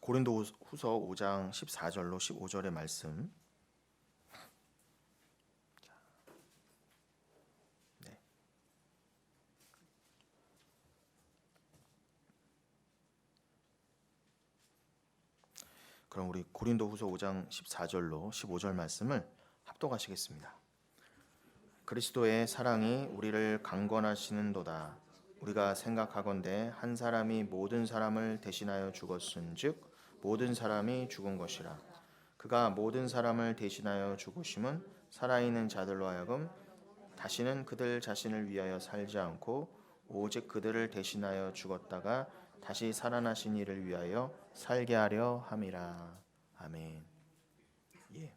고린도후서 5장 14절로 15절의 말씀. 네. 그럼 우리 고린도후서 5장 14절로 15절 말씀을 합독하시겠습니다. 그리스도의 사랑이 우리를 강권하시는도다. 우리가 생각하건대 한 사람이 모든 사람을 대신하여 죽었은즉 모든 사람이 죽은 것이라. 그가 모든 사람을 대신하여 죽으심은 살아있는 자들로 하여금 다시는 그들 자신을 위하여 살지 않고 오직 그들을 대신하여 죽었다가 다시 살아나신 이를 위하여 살게 하려 함이라. 아멘. 예.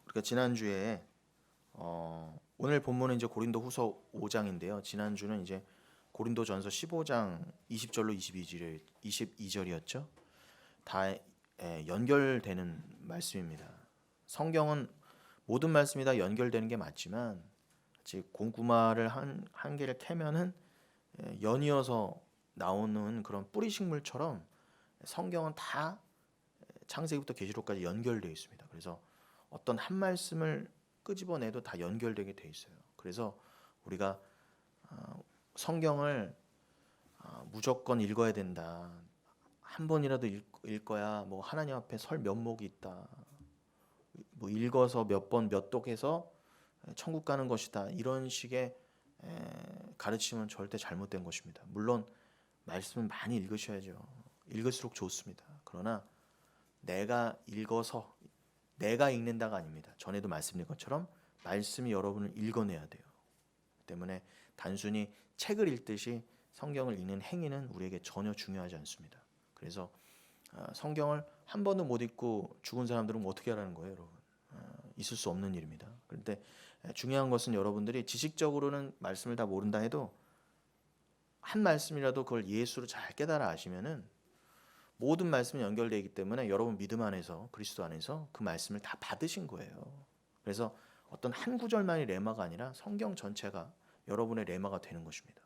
우리가 지난주에 오늘 본문은 이제 고린도후서 5장인데요. 지난주는 이제 고린도전서 15장 20절로 22절이었죠. 다 연결되는 말씀입니다. 성경은 모든 말씀이 다 연결되는 게 맞지만 즉 고구마를 한 개를 캐면은 연이어서 나오는 그런 뿌리식물처럼 성경은 다 창세기부터 계시록까지 연결되어 있습니다. 그래서 어떤 한 말씀을 끄집어내도 다 연결되게 돼 있어요. 그래서 우리가 성경을 무조건 읽어야 된다. 한 번이라도 읽어야 뭐 하나님 앞에 설 면목이 있다. 뭐 읽어서 몇 번 몇 독해서 천국 가는 것이다. 이런 식의 가르침은 절대 잘못된 것입니다. 물론 말씀은 많이 읽으셔야죠. 읽을수록 좋습니다. 그러나 내가 읽어서 내가 읽는다가 아닙니다. 전에도 말씀드린 것처럼 말씀이 여러분을 읽어내야 돼요. 때문에 단순히 책을 읽듯이 성경을 읽는 행위는 우리에게 전혀 중요하지 않습니다. 그래서 성경을 한 번도 못 읽고 죽은 사람들은 어떻게 하라는 거예요, 여러분? 있을 수 없는 일입니다. 그런데 중요한 것은 여러분들이 지식적으로는 말씀을 다 모른다 해도 한 말씀이라도 그걸 예수로 잘 깨달아 아시면은 모든 말씀이 연결되어 있기 때문에 여러분 믿음 안에서 그리스도 안에서 그 말씀을 다 받으신 거예요. 그래서 어떤 한 구절만이 레마가 아니라 성경 전체가 여러분의 레마가 되는 것입니다.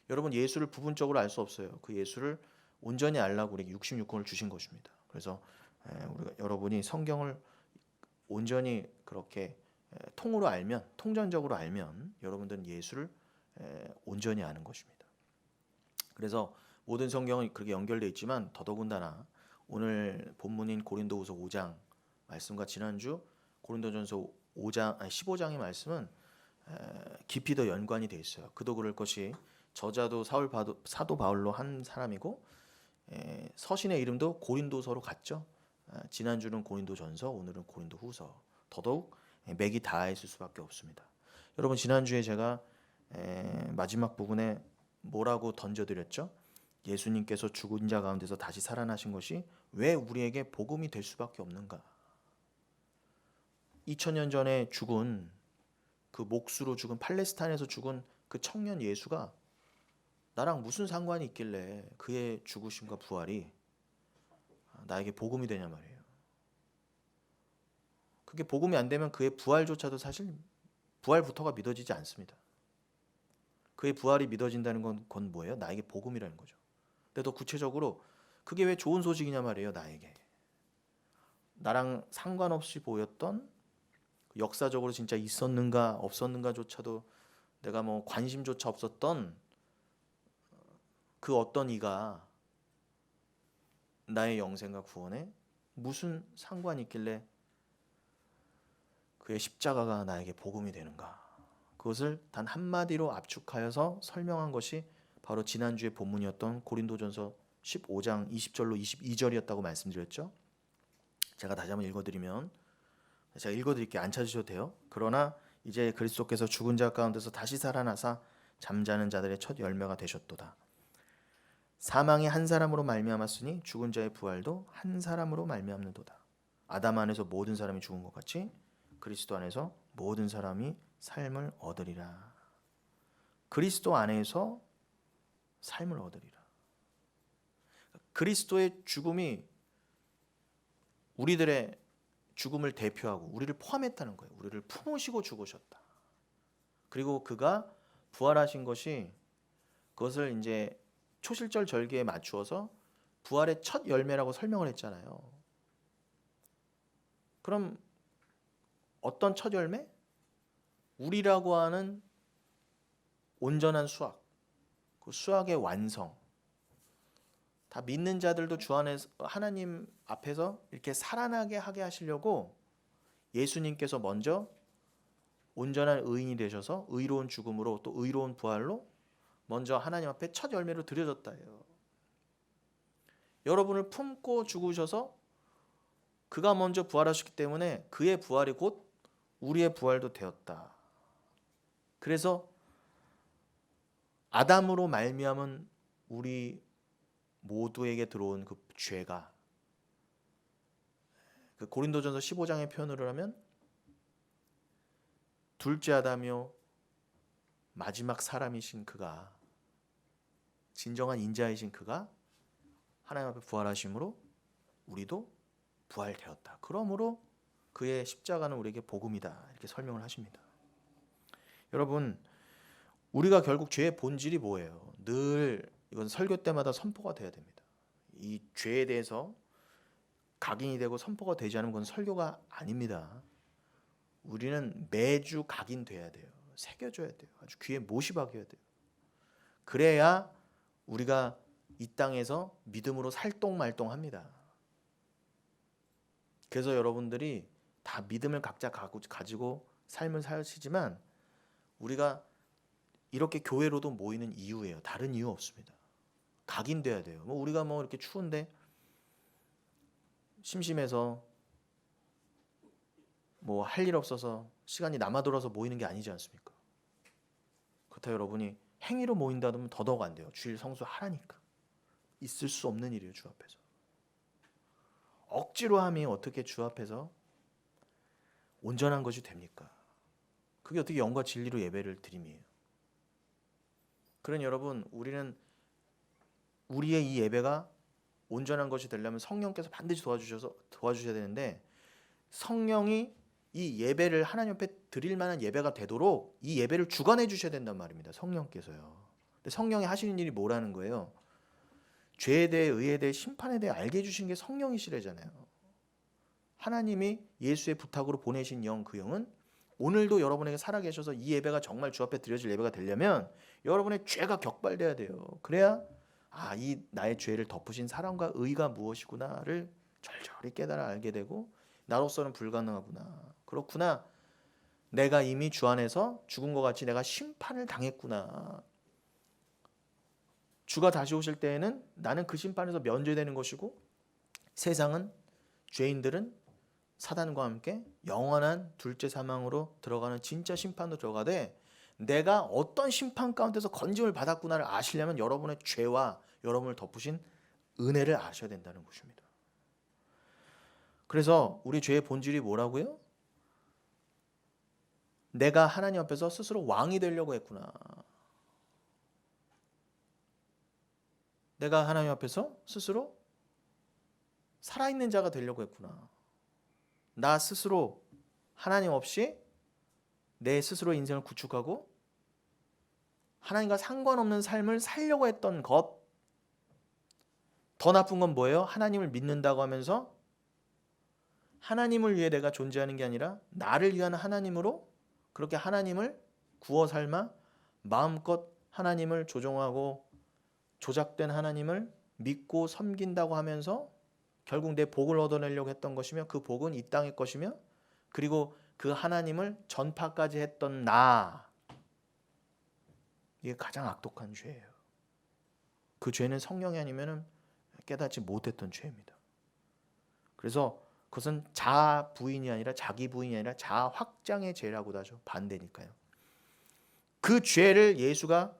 여러분 예수를 부분적으로 알 수 없어요. 그 예수를 온전히 알라고 우리에게 66권을 주신 것입니다. 그래서 우리가 여러분이 성경을 온전히 그렇게 통으로 알면, 통전적으로 알면 여러분들은 예수를 온전히 아는 것입니다. 그래서 모든 성경은 그렇게 연결되어 있지만 더더군다나 오늘 본문인 고린도후서 5장 말씀과 지난주 고린도전서 15장의 말씀은 깊이 더 연관이 되어 있어요. 그도 그럴 것이 저자도 사도 바울로 한 사람이고 서신의 이름도 고린도서로 갔죠. 지난주는 고린도전서, 오늘은 고린도후서. 더더욱 맥이 닿아 있을 수밖에 없습니다. 여러분 지난주에 제가 마지막 부분에 뭐라고 던져드렸죠? 예수님께서 죽은 자 가운데서 다시 살아나신 것이 왜 우리에게 복음이 될 수밖에 없는가? 2000년 전에 죽은 그 목수로 죽은 팔레스타인에서 죽은 그 청년 예수가 나랑 무슨 상관이 있길래 그의 죽으심과 부활이 나에게 복음이 되냐 말이에요. 그게 복음이 안 되면 그의 부활조차도 사실 부활부터가 믿어지지 않습니다. 그의 부활이 믿어진다는 건 뭐예요? 나에게 복음이라는 거죠. 근데 더 구체적으로 그게 왜 좋은 소식이냐 말이에요. 나에게. 나랑 상관없이 보였던 역사적으로 진짜 있었는가 없었는가조차도 내가 뭐 관심조차 없었던 그 어떤 이가 나의 영생과 구원에 무슨 상관이 있길래 그의 십자가가 나에게 복음이 되는가? 그것을 단 한마디로 압축하여서 설명한 것이 바로 지난주의 본문이었던 고린도전서 15장 20절로 22절이었다고 말씀드렸죠. 제가 다시 한번 읽어드리면 제가 읽어드릴게요. 안 찾으셔도 돼요. 그러나 이제 그리스도께서 죽은 자 가운데서 다시 살아나사 잠자는 자들의 첫 열매가 되셨도다. 사망이 한 사람으로 말미암았으니 죽은 자의 부활도 한 사람으로 말미암는도다. 아담 안에서 모든 사람이 죽은 것 같이 그리스도 안에서 모든 사람이 삶을 얻으리라. 그리스도 안에서 삶을 얻으리라. 그리스도의 죽음이 우리들의 죽음을 대표하고 우리를 포함했다는 거예요. 우리를 품으시고 죽으셨다. 그리고 그가 부활하신 것이 그것을 이제 초실절 절기에 맞추어서 부활의 첫 열매라고 설명을 했잖아요. 그럼 어떤 첫 열매? 우리라고 하는 온전한 수학, 그 수학의 완성. 다 믿는 자들도 주 안에서 하나님 앞에서 이렇게 살아나게 하게 하시려고 예수님께서 먼저 온전한 의인이 되셔서 의로운 죽음으로 또 의로운 부활로 먼저 하나님 앞에 첫 열매로 드려졌다 해요. 여러분을 품고 죽으셔서 그가 먼저 부활하셨기 때문에 그의 부활이 곧 우리의 부활도 되었다. 그래서 아담으로 말미암은 우리 모두에게 들어온 그 죄가, 그 고린도전서 15장의 표현으로 하면 둘째 아담이요 마지막 사람이신 그가, 진정한 인자이신 그가 하나님 앞에 부활하심으로 우리도 부활되었다. 그러므로 그의 십자가는 우리에게 복음이다. 이렇게 설명을 하십니다. 여러분, 우리가 결국 죄의 본질이 뭐예요? 늘 이건 설교 때마다 선포가 돼야 됩니다. 이 죄에 대해서 각인이 되고 선포가 되지 않으면 그건 설교가 아닙니다. 우리는 매주 각인돼야 돼요. 새겨줘야 돼요. 아주 귀에 못이 박여야 돼요. 그래야 우리가 이 땅에서 믿음으로 살똥말똥합니다. 그래서 여러분들이 다 믿음을 각자 가지고 삶을 사시지만 우리가 이렇게 교회로도 모이는 이유예요. 다른 이유 없습니다. 각인돼야 돼요. 우리가 이렇게 추운데 심심해서 할 일 없어서 시간이 남아돌아서 모이는 게 아니지 않습니까? 그렇다 여러분이 행위로 모인다면 더더욱 안 돼요. 주일 성수하라니까. 있을 수 없는 일이에요. 주 앞에서. 억지로 함이 어떻게 주 앞에서 온전한 것이 됩니까? 그게 어떻게 영과 진리로 예배를 드림이에요. 그러니 여러분, 우리는 우리의 이 예배가 온전한 것이 되려면 성령께서 반드시 도와주셔야 되는데, 성령이 이 예배를 하나님 앞에 드릴 만한 예배가 되도록 이 예배를 주관해 주셔야 된단 말입니다. 성령께서요. 근데 성령이 하시는 일이 뭐라는 거예요? 죄에 대해, 의에 대해, 심판에 대해 알게 해주신 게 성령이시래잖아요. 하나님이 예수의 부탁으로 보내신 영, 그 영은 오늘도 여러분에게 살아계셔서 이 예배가 정말 주 앞에 드려질 예배가 되려면 여러분의 죄가 격발돼야 돼요. 그래야 이 나의 죄를 덮으신 사랑과 의가 무엇이구나를 절절히 깨달아 알게 되고, 나로서는 불가능하구나, 그렇구나, 내가 이미 주 안에서 죽은 것 같이 내가 심판을 당했구나, 주가 다시 오실 때에는 나는 그 심판에서 면제되는 것이고, 세상은, 죄인들은 사단과 함께 영원한 둘째 사망으로 들어가는 진짜 심판으로 들어가되, 내가 어떤 심판 가운데서 건짐을 받았구나를 아시려면 여러분의 죄와 여러분을 덮으신 은혜를 아셔야 된다는 것입니다. 그래서 우리 죄의 본질이 뭐라고요? 내가 하나님 앞에서 스스로 왕이 되려고 했구나. 내가 하나님 앞에서 스스로 살아있는 자가 되려고 했구나. 나 스스로 하나님 없이 내 스스로 인생을 구축하고 하나님과 상관없는 삶을 살려고 했던 것. 더 나쁜 건 뭐예요? 하나님을 믿는다고 하면서 하나님을 위해 내가 존재하는 게 아니라 나를 위한 하나님으로 그렇게 하나님을 구워 삶아 마음껏 하나님을 조종하고 조작된 하나님을 믿고 섬긴다고 하면서 결국 내 복을 얻어내려고 했던 것이며, 그 복은 이 땅의 것이며, 그리고 그 하나님을 전파까지 했던 이게 가장 악독한 죄예요. 그 죄는 성령이 아니면 깨닫지 못했던 죄입니다. 그래서 그것은 자아 부인이 아니라 자기 부인이 아니라 자아 확장의 죄라고도 하죠. 반대니까요. 그 죄를 예수가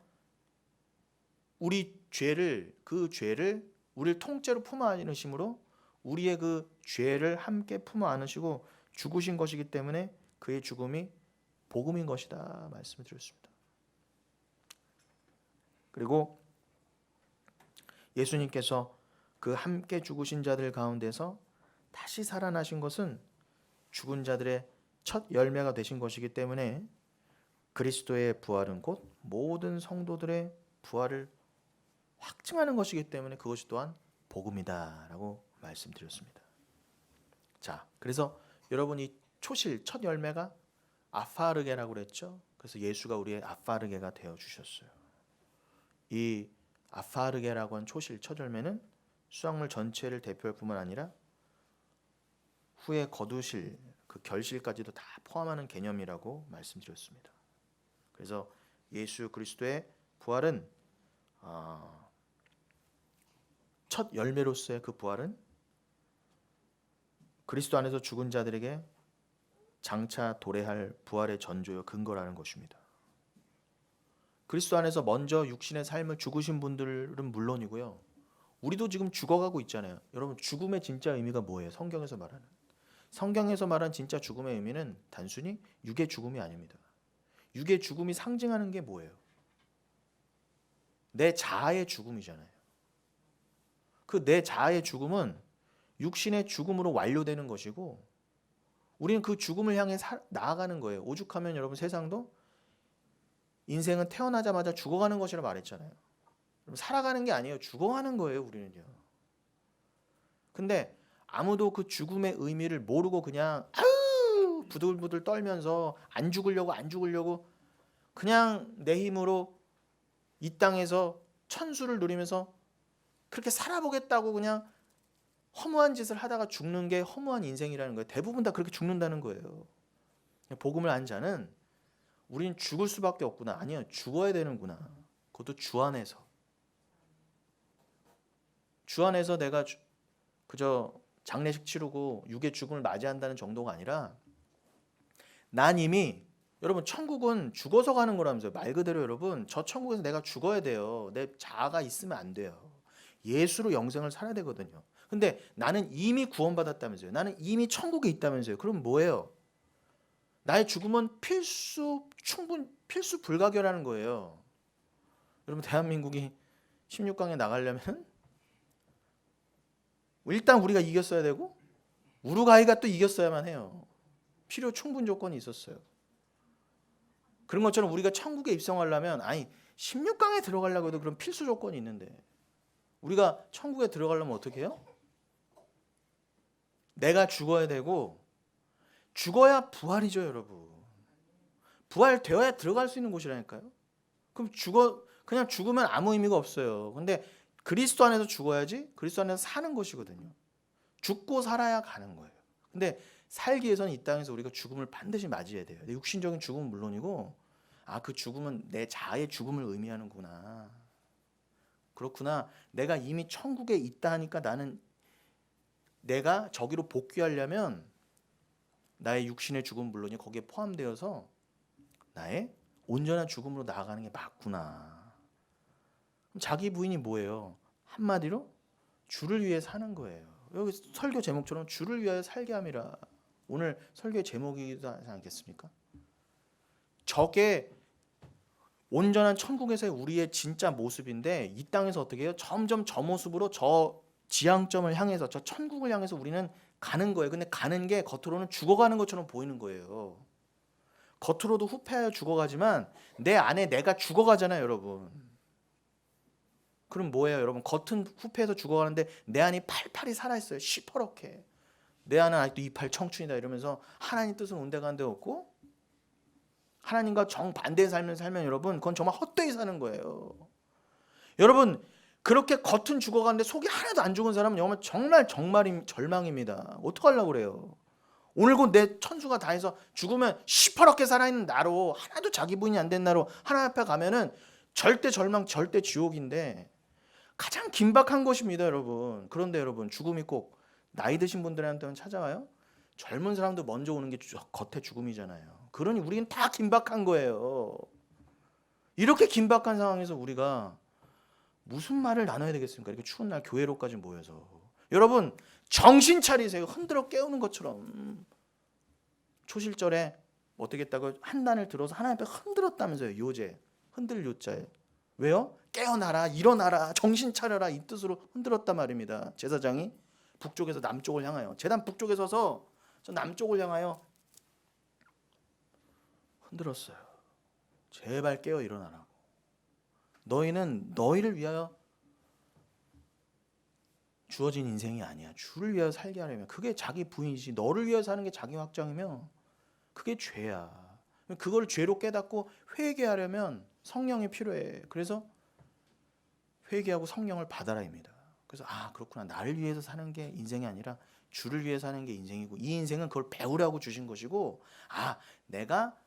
그 죄를 우리를 통째로 품어 안으심으로 우리의 그 죄를 함께 품어 안으시고 죽으신 것이기 때문에 그의 죽음이 복음인 것이다 말씀을 드렸습니다. 그리고 예수님께서 그 함께 죽으신 자들 가운데서 다시 살아나신 것은 죽은 자들의 첫 열매가 되신 것이기 때문에 그리스도의 부활은 곧 모든 성도들의 부활을 확증하는 것이기 때문에 그것이 또한 복음이다라고 말씀드렸습니다. 자, 그래서 여러분 이 초실 첫 열매가 아파르게라고 그랬죠. 그래서 예수가 우리의 아파르게가 되어 주셨어요. 이 아파르게라고 한 초실 첫 열매는 수확물 전체를 대표할 뿐만 아니라 후에 거두실 그 결실까지도 다 포함하는 개념이라고 말씀드렸습니다. 그래서 예수 그리스도의 부활은 첫 열매로서의 그 부활은 그리스도 안에서 죽은 자들에게 장차 도래할 부활의 전조요 근거라는 것입니다. 그리스도 안에서 먼저 육신의 삶을 죽으신 분들은 물론이고요. 우리도 지금 죽어가고 있잖아요. 여러분 죽음의 진짜 의미가 뭐예요? 성경에서 말한 진짜 죽음의 의미는 단순히 육의 죽음이 아닙니다. 육의 죽음이 상징하는 게 뭐예요? 내 자아의 죽음이잖아요. 그 내 자아의 죽음은 육신의 죽음으로 완료되는 것이고 우리는 그 죽음을 향해 나아가는 거예요. 오죽하면 여러분 세상도 인생은 태어나자마자 죽어가는 것이라 말했잖아요. 살아가는 게 아니에요. 죽어가는 거예요, 우리는요. 근데 아무도 그 죽음의 의미를 모르고 그냥 아우 부들부들 떨면서 안 죽으려고 그냥 내 힘으로 이 땅에서 천수를 누리면서 그렇게 살아보겠다고 그냥 허무한 짓을 하다가 죽는 게 허무한 인생이라는 거예요. 대부분 다 그렇게 죽는다는 거예요. 복음을 안 자는 우린 죽을 수밖에 없구나. 아니요, 죽어야 되는구나. 그것도 주 안에서. 주 안에서 내가 그저 장례식 치르고 육의 죽음을 맞이한다는 정도가 아니라 난 이미 여러분 천국은 죽어서 가는 거라면서요. 말 그대로 여러분 저 천국에서 내가 죽어야 돼요. 내 자아가 있으면 안 돼요. 예수로 영생을 살아야 되거든요. 근데 나는 이미 구원받았다면서요. 나는 이미 천국에 있다면서요. 그럼 뭐예요? 나의 죽음은 필수 불가결하는 거예요. 여러분 대한민국이 16강에 나가려면 일단 우리가 이겼어야 되고 우루과이가 또 이겼어야만 해요. 필요 충분 조건이 있었어요. 그런 것처럼 우리가 천국에 입성하려면 16강에 들어가려고 해도 그런 필수 조건이 있는데 우리가 천국에 들어가려면 어떻게 해요? 내가 죽어야 되고 죽어야 부활이죠, 여러분. 부활되어야 들어갈 수 있는 곳이라니까요. 그럼 그냥 죽으면 아무 의미가 없어요. 근데 그리스도 안에서 죽어야지 그리스도 안에서 사는 것이거든요. 죽고 살아야 가는 거예요. 근데 살기 위해서는 이 땅에서 우리가 죽음을 반드시 맞이해야 돼요. 육신적인 죽음은 물론이고 그 죽음은 내 자아의 죽음을 의미하는구나. 그렇구나. 내가 이미 천국에 있다 하니까 나는 내가 저기로 복귀하려면 나의 육신의 죽음은 물론이 거기에 포함되어서 나의 온전한 죽음으로 나아가는 게 맞구나. 그럼 자기 부인이 뭐예요? 한마디로 주를 위해 사는 거예요. 여기 설교 제목처럼 주를 위하여 살게 함이라. 오늘 설교의 제목이지 않겠습니까? 저게 온전한 천국에서의 우리의 진짜 모습인데 이 땅에서 어떻게 해요? 점점 저 모습으로 저 지향점을 향해서 저 천국을 향해서 우리는 가는 거예요. 근데 가는 게 겉으로는 죽어가는 것처럼 보이는 거예요. 겉으로도 후패하여 죽어가지만 내 안에 내가 죽어가잖아요, 여러분. 그럼 뭐예요, 여러분? 겉은 후패해서 죽어가는데 내 안이 팔팔이 살아있어요. 시퍼렇게. 내 안은 아직도 이팔 청춘이다 이러면서 하나님 뜻은 온데간데 없고 하나님과 정반대의 삶을 살면 여러분 그건 정말 헛되이 사는 거예요. 여러분 그렇게 겉은 죽어가는데 속이 하나도 안 죽은 사람은 정말 절망입니다. 어떡하려고 그래요? 오늘 곧 내 천수가 다해서 죽으면 시퍼렇게 살아있는 나로 하나도 자기 부인이 안 된 나로 하나님 앞에 가면은 절대 절망 절대 지옥인데 가장 긴박한 것입니다, 여러분. 그런데 여러분 죽음이 꼭 나이 드신 분들한테는 찾아와요? 젊은 사람도 먼저 오는 게 겉에 죽음이잖아요. 그러니 우리는 다 긴박한 거예요. 이렇게 긴박한 상황에서 우리가 무슨 말을 나눠야 되겠습니까? 이렇게 추운 날 교회로까지 모여서. 여러분 정신 차리세요. 흔들어 깨우는 것처럼. 초실절에 어떻게 했다고 한 단을 들어서 하나님 앞에 흔들었다면서요. 요제. 흔들 요자에. 왜요? 깨어나라, 일어나라, 정신 차려라 이 뜻으로 흔들었단 말입니다. 제사장이 북쪽에서 남쪽을 향하여 제단 북쪽에 서서 저 남쪽을 향하여 흔들었어요. 제발 깨어 일어나라고. 너희는 너희를 위하여 주어진 인생이 아니야. 주를 위하여 살게 하려면 그게 자기 부인이지. 너를 위하여 사는 게 자기 확정이면 그게 죄야. 그걸 죄로 깨닫고 회개하려면 성령이 필요해. 그래서 회개하고 성령을 받아라입니다. 그래서 그렇구나. 나를 위해서 사는 게 인생이 아니라 주를 위해 사는 게 인생이고, 이 인생은 그걸 배우라고 주신 것이고, 내가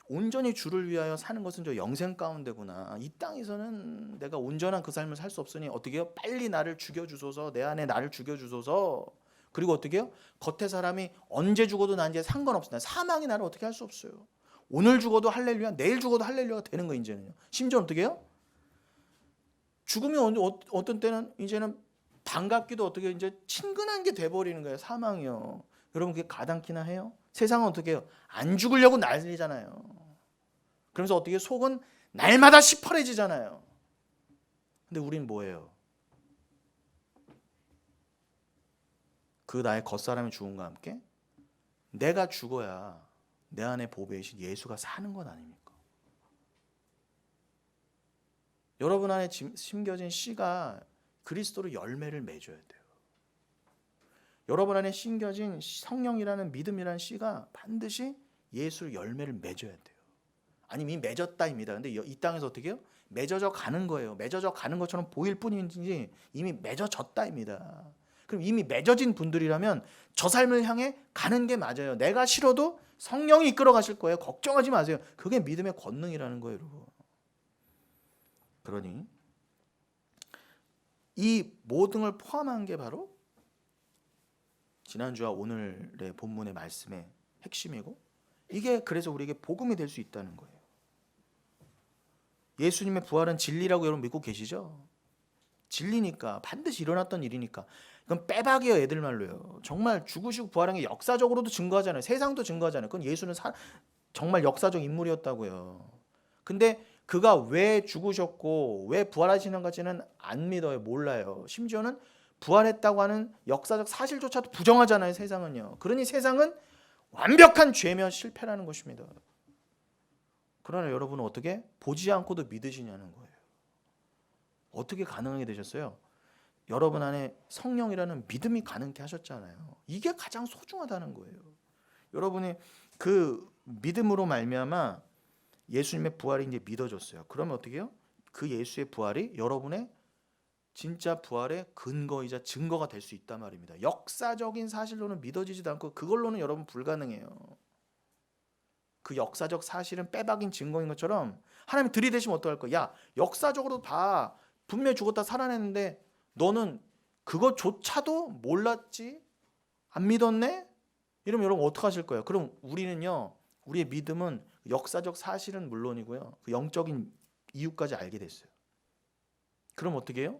온전히 주를 위하여 사는 것은 저 영생 가운데구나. 이 땅에서는 내가 온전한 그 삶을 살 수 없으니 어떻게 해요? 빨리 나를 죽여주소서. 내 안에 나를 죽여주소서. 그리고 어떻게 해요? 겉에 사람이 언제 죽어도 난 이제 상관없어. 사망이 나를 어떻게 할 수 없어요. 오늘 죽어도 할렐루야, 내일 죽어도 할렐루야가 되는 거예요. 이제는요. 심지어 어떻게 해요? 죽음이 어떤 때는 이제는 반갑기도 어떻게 이제 친근한 게 돼버리는 거예요. 사망이요. 여러분 그게 가당키나 해요? 세상은 어떻게 해요? 안 죽으려고 난리잖아요. 그러면서 어떻게 속은 날마다 시퍼래지잖아요. 근데 우린 뭐예요? 그 나의 겉사람이 죽음과 함께 내가 죽어야 내 안에 보배이신 예수가 사는 것 아닙니까? 여러분 안에 심겨진 씨가 그리스도로 열매를 맺어야 돼요. 여러분 안에 심겨진 성령이라는 믿음이라는 씨가 반드시 예수로 열매를 맺어야 돼요. 아니면 이미 맺었다입니다. 근데 이 땅에서 어떻게 해요? 맺어져 가는 거예요. 맺어져 가는 것처럼 보일 뿐이지 이미 맺어졌다입니다. 그럼 이미 맺어진 분들이라면 저 삶을 향해 가는 게 맞아요. 내가 싫어도 성령이 이끌어 가실 거예요. 걱정하지 마세요. 그게 믿음의 권능이라는 거예요, 여러분. 그러니 이 모든 걸 포함한 게 바로 지난주와 오늘의 본문의 말씀의 핵심이고, 이게 그래서 우리에게 복음이 될 수 있다는 거예요. 예수님의 부활은 진리라고 여러분 믿고 계시죠? 진리니까, 반드시 일어났던 일이니까. 이건 빼박이에요, 애들 말로요. 정말 죽으시고 부활한 게 역사적으로도 증거하잖아요. 세상도 증거하잖아요. 그건 예수는 정말 역사적 인물이었다고요. 근데 그가 왜 죽으셨고 왜 부활하시는가지는 안 믿어요. 몰라요. 심지어는 부활했다고 하는 역사적 사실조차도 부정하잖아요, 세상은요. 그러니 세상은 완벽한 죄면 실패라는 것입니다. 그러나 여러분은 어떻게 보지 않고도 믿으시냐는 거예요. 어떻게 가능하게 되셨어요? 여러분 안에 성령이라는 믿음이 가능케 하셨잖아요. 이게 가장 소중하다는 거예요. 여러분이 그 믿음으로 말미암아 예수님의 부활이 이제 믿어졌어요. 그러면 어떻게 해요? 그 예수의 부활이 여러분의 진짜 부활의 근거이자 증거가 될 수 있단 말입니다. 역사적인 사실로는 믿어지지도 않고 그걸로는 여러분 불가능해요. 그 역사적 사실은 빼박인 증거인 것처럼 하나님이 들이대시면 어떡할 거야? 야, 역사적으로 다 분명히 죽었다 살아냈는데 너는 그것조차도 몰랐지? 안 믿었네? 이러면 여러분 어떡하실 거예요? 그럼 우리는요, 우리의 믿음은 역사적 사실은 물론이고요, 그 영적인 이유까지 알게 됐어요. 그럼 어떻게 해요?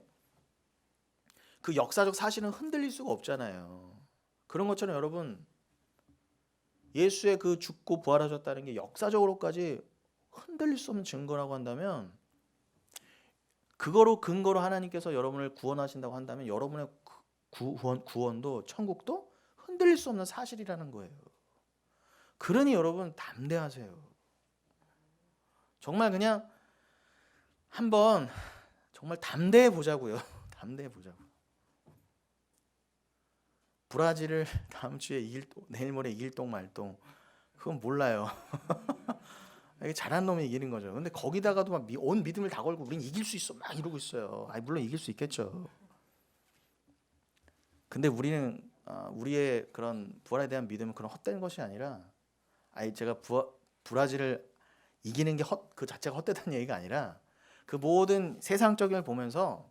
그 역사적 사실은 흔들릴 수가 없잖아요. 그런 것처럼 여러분, 예수의 그 죽고 부활하셨다는 게 역사적으로까지 흔들릴 수 없는 증거라고 한다면, 그거로 근거로 하나님께서 여러분을 구원하신다고 한다면 여러분의 구원도 천국도 흔들릴 수 없는 사실이라는 거예요. 그러니 여러분 담대하세요. 정말 그냥 한번 정말 담대해 보자고요. 담대해 보자고. 브라질을 다음 주에 내일 모레 이길 똥 말똥, 그건 몰라요. 이게 잘한 놈이 이기는 거죠. 근데 거기다가도 막 온 믿음을 다 걸고 우린 이길 수 있어 막 이러고 있어요. 물론 이길 수 있겠죠. 근데 우리는 우리의 그런 부활에 대한 믿음은 그런 헛된 것이 아니라, 제가 브라질을 이기는 게 그 자체가 헛되다는 얘기가 아니라, 그 모든 세상적인 걸 보면서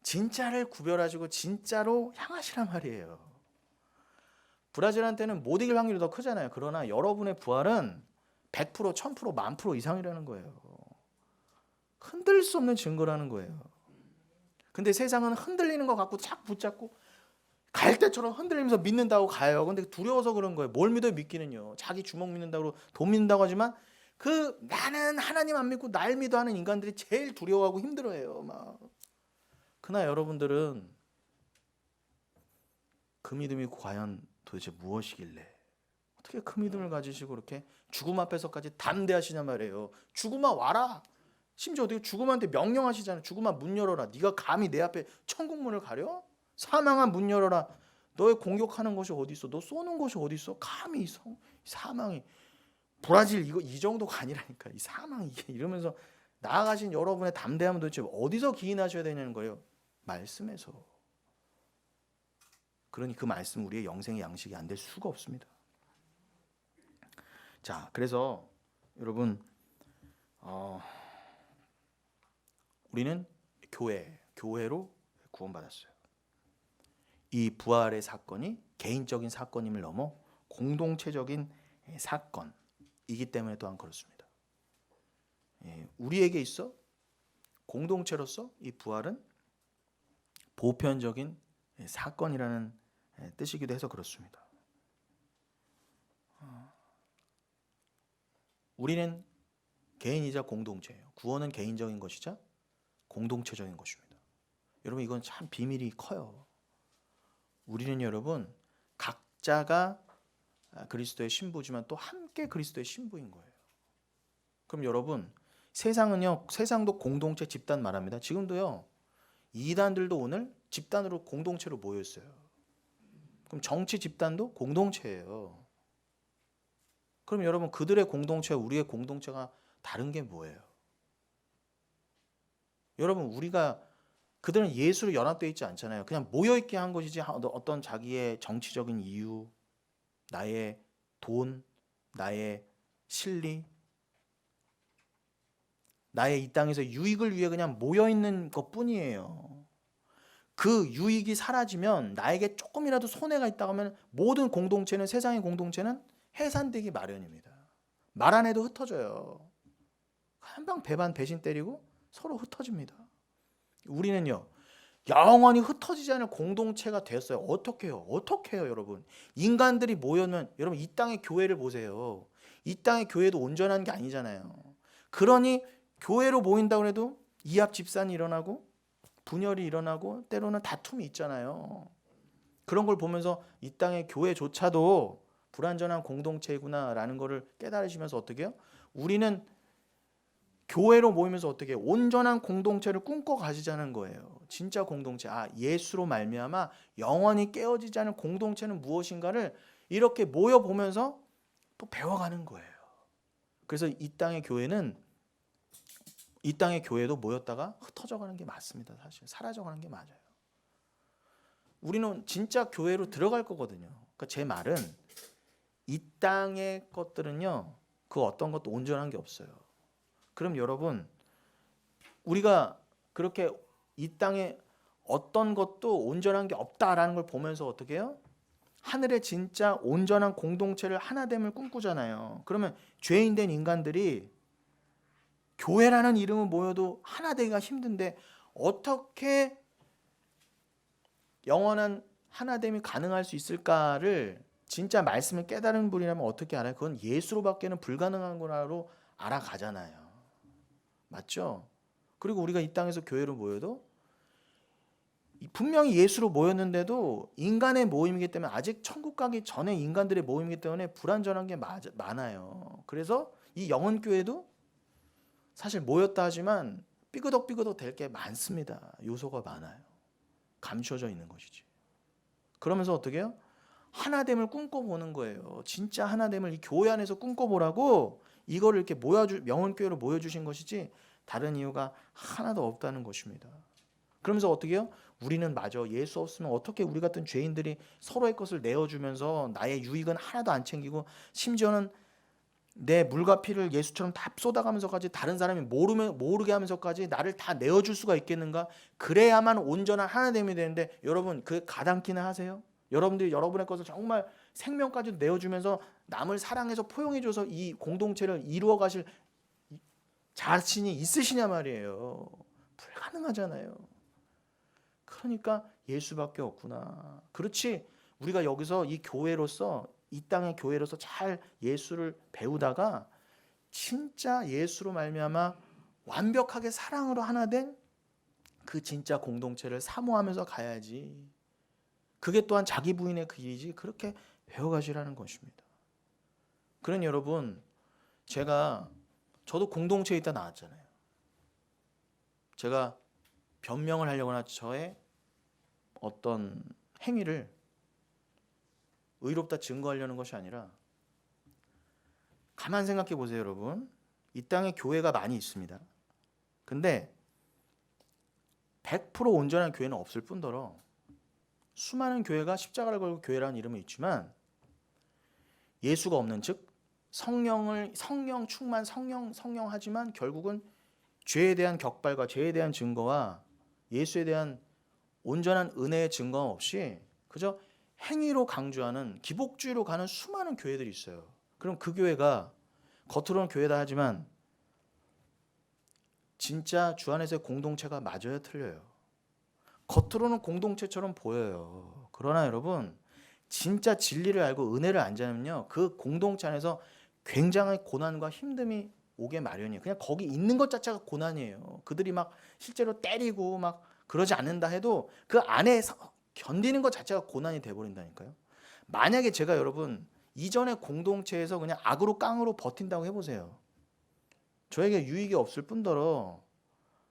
진짜를 구별하시고 진짜로 향하시란 말이에요. 브라질한테는 못 이길 확률이 더 크잖아요. 그러나 여러분의 부활은 100%, 1000%, 10,000% 이상이라는 거예요. 흔들릴 수 없는 증거라는 거예요. 근데 세상은 흔들리는 것 갖고 착 붙잡고 갈대처럼 흔들리면서 믿는다고 가요. 근데 두려워서 그런 거예요. 뭘 믿어요? 믿기는요. 자기 주먹 믿는다고, 돈 믿는다고 하지만 나는 하나님 안 믿고 날 믿어 하는 인간들이 제일 두려워하고 힘들어해요. 그러나 여러분들은 그 믿음이 과연 도대체 무엇이길래 어떻게 그 믿음을 가지시고 이렇게 죽음 앞에서까지 담대하시냐 말이에요. 죽음아 와라. 심지어 어떻게 죽음한테 명령하시잖아요. 죽음아 문 열어라. 네가 감히 내 앞에 천국 문을 가려? 사망아 문 열어라. 너의 공격하는 것이 어디 있어? 너 쏘는 것이 어디 있어? 감히 사망이 브라질 이거 이 정도가 아니라니까. 이 사망 이게 이러면서 나아가신 여러분의 담대함은 도대체 어디서 기인하셔야 되냐는 거예요. 말씀에서. 그러니 그 말씀 우리의 영생의 양식이 안 될 수가 없습니다. 자, 그래서 여러분 우리는 교회로 구원받았어요. 이 부활의 사건이 개인적인 사건임을 넘어 공동체적인 사건이기 때문에 또한 그렇습니다. 우리에게 있어 공동체로서 이 부활은 보편적인 사건이라는 뜻이기도 해서 그렇습니다. 우리는 개인이자 공동체예요. 구원은 개인적인 것이자 공동체적인 것입니다. 여러분 이건 참 비밀이 커요. 우리는 여러분 각자가 그리스도의 신부지만 또 함께 그리스도의 신부인 거예요. 그럼 여러분 세상도 공동체 집단 말합니다. 지금도요 이단들도 오늘 집단으로 공동체로 모여 있어요. 그럼 정치 집단도 공동체예요. 그럼 여러분 그들의 공동체와 우리의 공동체가 다른 게 뭐예요? 여러분 우리가 그들은 예수로 연합되어 있지 않잖아요. 그냥 모여있게 한 것이지 어떤 자기의 정치적인 이유, 나의 돈, 나의 실리, 나의 이 땅에서 유익을 위해 그냥 모여있는 것뿐이에요. 그 유익이 사라지면 나에게 조금이라도 손해가 있다고 하면 모든 공동체는 세상의 공동체는 해산되기 마련입니다. 말 안 해도 흩어져요. 한방 배반 배신 때리고 서로 흩어집니다. 우리는요 영원히 흩어지지 않을 공동체가 되었어요. 어떻게 해요? 여러분? 인간들이 모여면 여러분 이 땅의 교회를 보세요. 이 땅의 교회도 온전한 게 아니잖아요. 그러니 교회로 모인다고 해도 이합 집산이 일어나고 분열이 일어나고 때로는 다툼이 있잖아요. 그런 걸 보면서 이 땅의 교회조차도 불완전한 공동체구나라는 것을 깨달으시면서 어떻게 해요? 우리는 교회로 모이면서 어떻게 해요? 온전한 공동체를 꿈꿔 가지자는 거예요. 진짜 공동체. 예수로 말미암아 영원히 깨어지지 않은 공동체는 무엇인가를 이렇게 모여 보면서 또 배워가는 거예요. 그래서 이 땅의 교회도 모였다가 흩어져가는 게 맞습니다. 사실 사라져가는 게 맞아요. 우리는 진짜 교회로 들어갈 거거든요. 그러니까 제 말은 이 땅의 것들은요, 그 어떤 것도 온전한 게 없어요. 그럼 여러분, 우리가 그렇게 이 땅에 어떤 것도 온전한 게 없다라는 걸 보면서 어떻게 해요? 하늘의 진짜 온전한 공동체를 하나됨을 꿈꾸잖아요. 그러면 죄인된 인간들이 교회라는 이름은 모여도 하나 되기가 힘든데 어떻게 영원한 하나됨이 가능할 수 있을까를 진짜 말씀을 깨달은 분이라면 어떻게 알아요? 그건 예수로밖에는 불가능한 거라로 알아가잖아요. 맞죠? 그리고 우리가 이 땅에서 교회로 모여도 분명히 예수로 모였는데도 인간의 모임이기 때문에 아직 천국 가기 전에 인간들의 모임이기 때문에 불완전한 게 많아요. 그래서 이 영혼교회도 사실 모였다 하지만 삐그덕 될 게 많습니다. 요소가 많아요. 감춰져 있는 것이지. 그러면서 어떻게 해요? 하나됨을 꿈꿔보는 거예요. 진짜 하나됨을 이 교회 안에서 꿈꿔보라고 이거를 이렇게 영혼교회로 모여주신 것이지 다른 이유가 하나도 없다는 것입니다. 그러면서 어떻게 해요? 우리는 예수 없으면 어떻게 우리 같은 죄인들이 서로의 것을 내어주면서 나의 유익은 하나도 안 챙기고 심지어는 내 물과 피를 예수처럼 다 쏟아가면서까지 다른 사람이 모르게 하면서까지 나를 다 내어줄 수가 있겠는가? 그래야만 온전한 하나됨이 되는데 여러분 그 가당키나 하세요? 여러분들이 여러분의 것을 정말 생명까지 내어주면서 남을 사랑해서 포용해줘서 이 공동체를 이루어 가실 자신이 있으시냐 말이에요. 불가능하잖아요. 그러니까 예수밖에 없구나. 그렇지 우리가 여기서 이 교회로서 이 땅의 교회로서 잘 예수를 배우다가 진짜 예수로 말미암아 완벽하게 사랑으로 하나 된 그 진짜 공동체를 사모하면서 가야지. 그게 또한 자기 부인의 그 일이지 그렇게 배워가시라는 것입니다. 그러니 여러분 저도 공동체에 있다 나왔잖아요. 제가 변명을 하려거나 저의 어떤 행위를 의롭다 증거하려는 것이 아니라 가만 생각해 보세요, 여러분. 이 땅에 교회가 많이 있습니다. 근데 100% 온전한 교회는 없을 뿐더러 수많은 교회가 십자가를 걸고 교회라는 이름은 있지만 예수가 없는, 즉 성령 충만, 성령하지만 결국은 죄에 대한 격발과 죄에 대한 증거와 예수에 대한 온전한 은혜의 증거 없이 그저 행위로 강조하는 기복주의로 가는 수많은 교회들이 있어요. 그럼 그 교회가 겉으로는 교회다 하지만 진짜 주 안에서의 공동체가 맞아요, 틀려요? 겉으로는 공동체처럼 보여요. 그러나 여러분, 진짜 진리를 알고 은혜를 안 자면요, 그 공동체 안에서 굉장한 고난과 힘듦이 오게 마련이에요. 그냥 거기 있는 것 자체가 고난이에요. 그들이 막 실제로 때리고 막 그러지 않는다 해도 그 안에 견디는 것 자체가 고난이 돼버린다니까요. 만약에 제가 여러분 이전의 공동체에서 그냥 악으로 깡으로 버틴다고 해보세요. 저에게 유익이 없을 뿐더러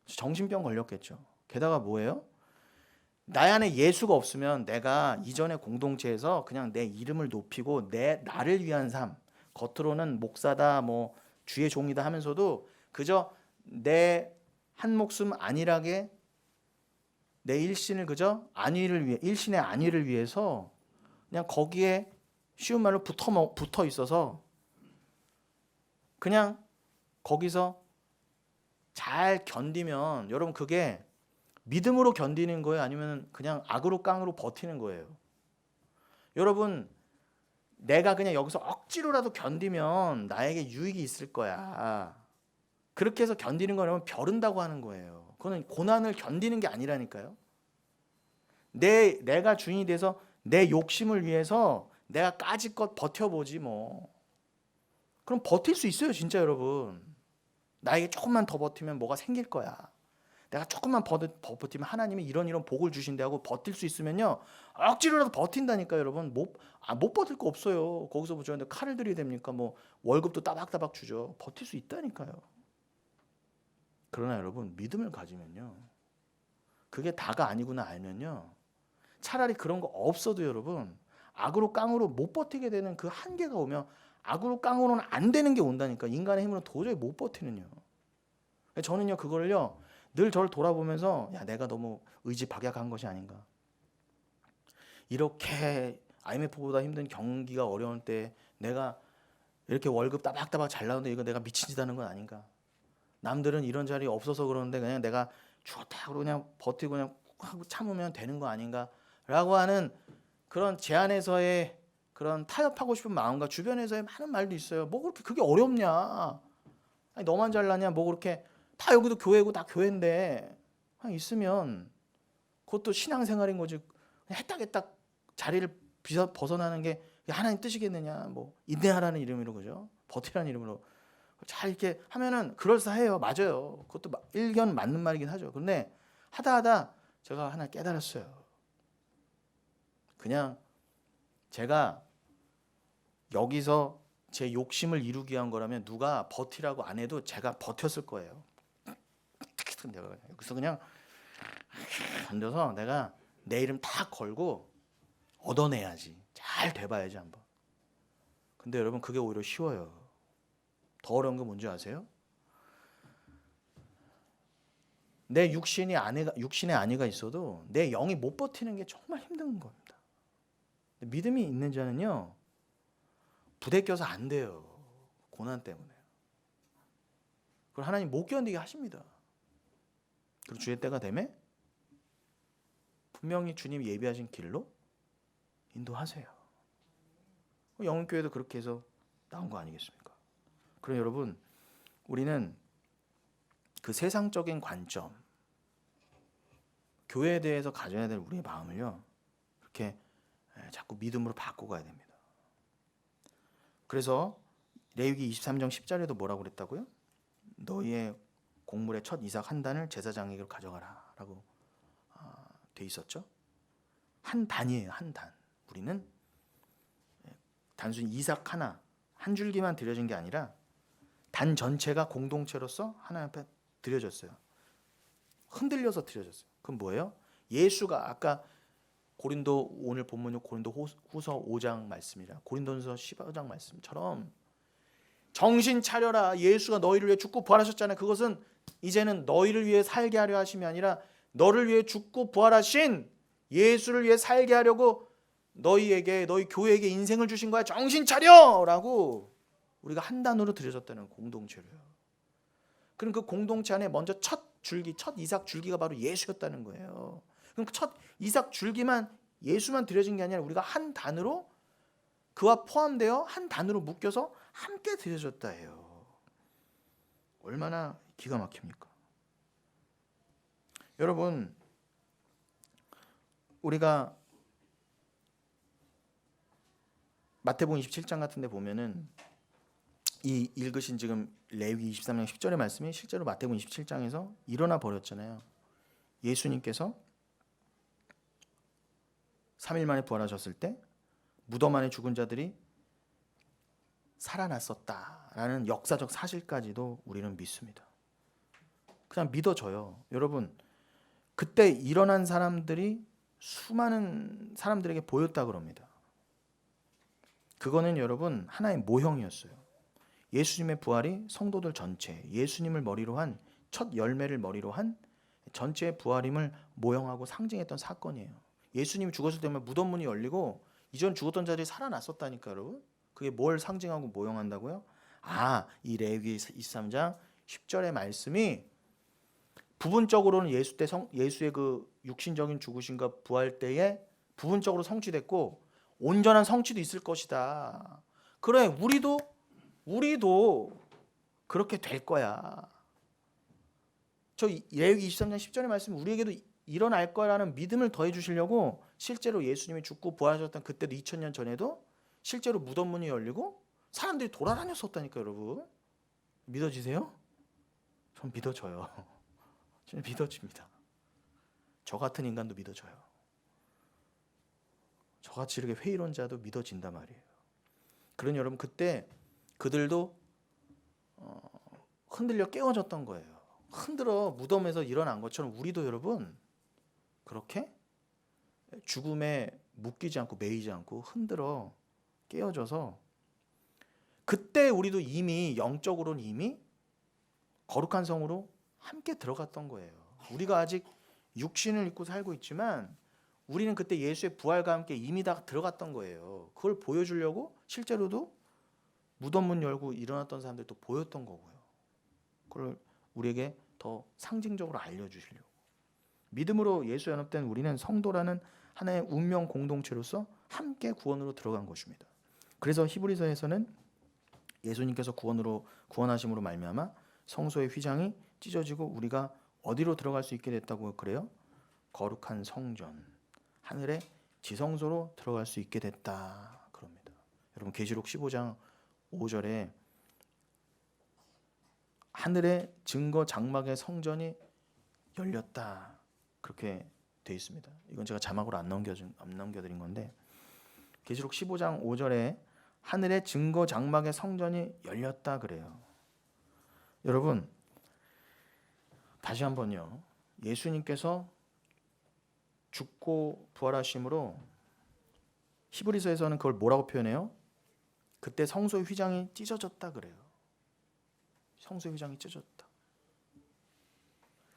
정신병 걸렸겠죠. 게다가 뭐예요? 나 안에 예수가 없으면 내가 이전의 공동체에서 그냥 내 이름을 높이고 나를 위한 삶, 겉으로는 목사다 뭐 주의 종이다 하면서도 그저 내 한 목숨 안일하게 내 일신을 그저 일신의 안위를 위해서 그냥 거기에 쉬운 말로 붙어 있어서 그냥 거기서 잘 견디면 여러분 그게 믿음으로 견디는 거예요? 아니면 그냥 악으로 깡으로 버티는 거예요? 여러분, 내가 그냥 여기서 억지로라도 견디면 나에게 유익이 있을 거야. 그렇게 해서 견디는 거라면 벼른다고 하는 거예요. 그거는 고난을 견디는 게 아니라니까요. 내가 주인이 돼서 내 욕심을 위해서 내가 까짓것 버텨보지 뭐. 그럼 버틸 수 있어요, 진짜 여러분. 나에게 조금만 더 버티면 뭐가 생길 거야. 내가 조금만 버티면 하나님이 이런 복을 주신대 하고 버틸 수 있으면요, 억지로라도 버틴다니까 여러분. 못 버틸 거 없어요. 거기서 뭐 저한테 칼을 들이야 됩니까? 뭐 월급도 따박따박 주죠. 버틸 수 있다니까요. 그러나 여러분, 믿음을 가지면요, 그게 다가 아니구나 알면요, 차라리 그런 거 없어도 여러분 악으로 깡으로 못 버티게 되는 그 한계가 오면 악으로 깡으로는 안 되는 게 온다니까. 인간의 힘으로는 도저히 못 버티는요. 저는요 그거를요 늘 저를 돌아보면서 야, 내가 너무 의지박약한 것이 아닌가. 이렇게 IMF보다 힘든 경기가 어려울 때 내가 이렇게 월급 따박따박 잘 나오는데 이거 내가 미친 짓 하는 건 아닌가. 남들은 이런 자리 없어서 그러는데 그냥 내가 좋다고 그냥 버티고 그냥 하고 참으면 되는 거 아닌가 라고 하는 그런 제 안에서의 그런 타협하고 싶은 마음과 주변에서의 많은 말도 있어요. 뭐 그렇게 그게 어렵냐. 아니, 너만 잘나냐. 뭐 그렇게 다 여기도 교회고 다 교회인데 그냥 있으면 그것도 신앙생활인 거지. 그냥 해딱해딱 자리를 벗어나는 게 하나님 뜻이겠느냐. 뭐 인내하라는 이름으로 그죠. 버티라는 이름으로 잘 이렇게 하면은 그럴싸해요. 맞아요. 그것도 일견 맞는 말이긴 하죠. 근데 하다 제가 하나 깨달았어요. 그냥 제가 여기서 제 욕심을 이루기 위한 거라면 누가 버티라고 안 해도 제가 버텼을 거예요. 내가 여기서 그냥 던져서 내가 내 이름 딱 걸고 얻어내야지. 잘 돼봐야지 한번. 근데 여러분 그게 오히려 쉬워요. 더 어려운 거 뭔지 아세요? 내 육신의 안위가 있어도 내 영이 못 버티는 게 정말 힘든 겁니다. 믿음이 있는 자는요 부대껴서 안 돼요. 고난 때문에. 그걸 하나님 못 견디게 하십니다. 그리고 주의 때가 되면 분명히 주님이 예비하신 길로 인도하세요. 영흥교회도 그렇게 해서 나온 거 아니겠습니까? 그럼 여러분, 우리는 그 세상적인 관점, 교회에 대해서 가져야 될 우리의 마음을요, 그렇게 자꾸 믿음으로 바꿔가야 됩니다. 그래서 레위기 23장 10절에도 뭐라고 그랬다고요? 너희의 곡물의 첫 이삭 한 단을 제사장에게로 가져가라 라고 돼 있었죠. 한 단이에요. 한 단. 우리는 단순히 이삭 하나, 한 줄기만 드려진 게 아니라 단 전체가 공동체로서 하나님 앞에 드려졌어요. 흔들려서 드려졌어요. 그건 뭐예요? 예수가 아까 고린도 오늘 본문이 고린도 후서 5장 말씀이라 고린도전서 15장 말씀처럼 정신 차려라. 예수가 너희를 위해 죽고 부활하셨잖아요. 그것은 이제는 너희를 위해 살게 하려 하심이 아니라 너를 위해 죽고 부활하신 예수를 위해 살게 하려고 너희에게 너희 교회에게 인생을 주신 거야. 정신 차려라고 우리가 한 단어로 드려졌다는 공동체로요. 그럼 그 공동체 안에 먼저 첫 줄기, 첫 이삭 줄기가 바로 예수였다는 거예요. 그럼 첫 이삭 줄기만 예수만 드려진 게 아니라 우리가 한 단으로 그와 포함되어 한 단으로 묶여서 함께 드려졌다 해요. 얼마나 기가 막힙니까? 여러분, 우리가 마태복음 27장 같은 데 보면은 이 읽으신 지금 레위 23장 10절의 말씀이 실제로 마태복음 27장에서 일어나 버렸잖아요. 예수님께서 3일 만에 부활하셨을 때 무덤 안에 죽은 자들이 살아났었다라는 역사적 사실까지도 우리는 믿습니다. 그냥 믿어져요. 여러분, 그때 일어난 사람들이 수많은 사람들에게 보였다 그럽니다. 그거는 여러분 하나의 모형이었어요. 예수님의 부활이 성도들 전체, 예수님을 머리로 한 첫 열매를 머리로 한 전체의 부활임을 모형하고 상징했던 사건이에요. 예수님이 죽었을 때 무덤 문이 열리고 이전 죽었던 자들이 살아났었다니까 여러분. 그게 뭘 상징하고 모형한다고요? 이 레위기 23장 10절의 말씀이 부분적으로는 예수의 그 육신적인 죽으심과 부활 때에 부분적으로 성취됐고 온전한 성취도 있을 것이다. 그래, 우리도 그렇게 될 거야. 저 레위기 23장 10절의 말씀이 우리에게도 일어날 거라는 믿음을 더해 주시려고 실제로 예수님이 죽고 부활하셨던 그때도 2000년 전에도 실제로 무덤 문이 열리고 사람들이 돌아다녔었다니까 여러분. 믿어지세요? 전 믿어져요. 전 믿어집니다. 저 같은 인간도 믿어져요. 저같이 이렇게 회의론자도 믿어진단 말이에요. 그러니 여러분 그때 그들도 흔들려 깨어졌던 거예요. 흔들어 무덤에서 일어난 것처럼 우리도 여러분 그렇게 죽음에 묶이지 않고 매이지 않고 흔들어 깨어져서 그때 우리도 이미 영적으로는 이미 거룩한 성으로 함께 들어갔던 거예요. 우리가 아직 육신을 입고 살고 있지만 우리는 그때 예수의 부활과 함께 이미 다 들어갔던 거예요. 그걸 보여주려고 실제로도 무덤 문 열고 일어났던 사람들도 보였던 거고요. 그걸 우리에게 더 상징적으로 알려주시려고. 믿음으로 예수 연합된 우리는 성도라는 하나의 운명 공동체로서 함께 구원으로 들어간 것입니다. 그래서 히브리서에서는 예수님께서 구원하심으로 말미암아 성소의 휘장이 찢어지고 우리가 어디로 들어갈 수 있게 됐다고 그래요? 거룩한 성전, 하늘의 지성소로 들어갈 수 있게 됐다 그럽니다. 여러분 계시록 15장 5절에 하늘의 증거 장막의 성전이 열렸다 그렇게 되어 있습니다. 이건 제가 자막으로 안 남겨드린 건데 계시록 15장 5절에 하늘의 증거 장막의 성전이 열렸다 그래요. 여러분 다시 한번요. 예수님께서 죽고 부활하심으로 히브리서에서는 그걸 뭐라고 표현해요? 그때 성소의 휘장이 찢어졌다 그래요. 성소의 휘장이 찢어졌다.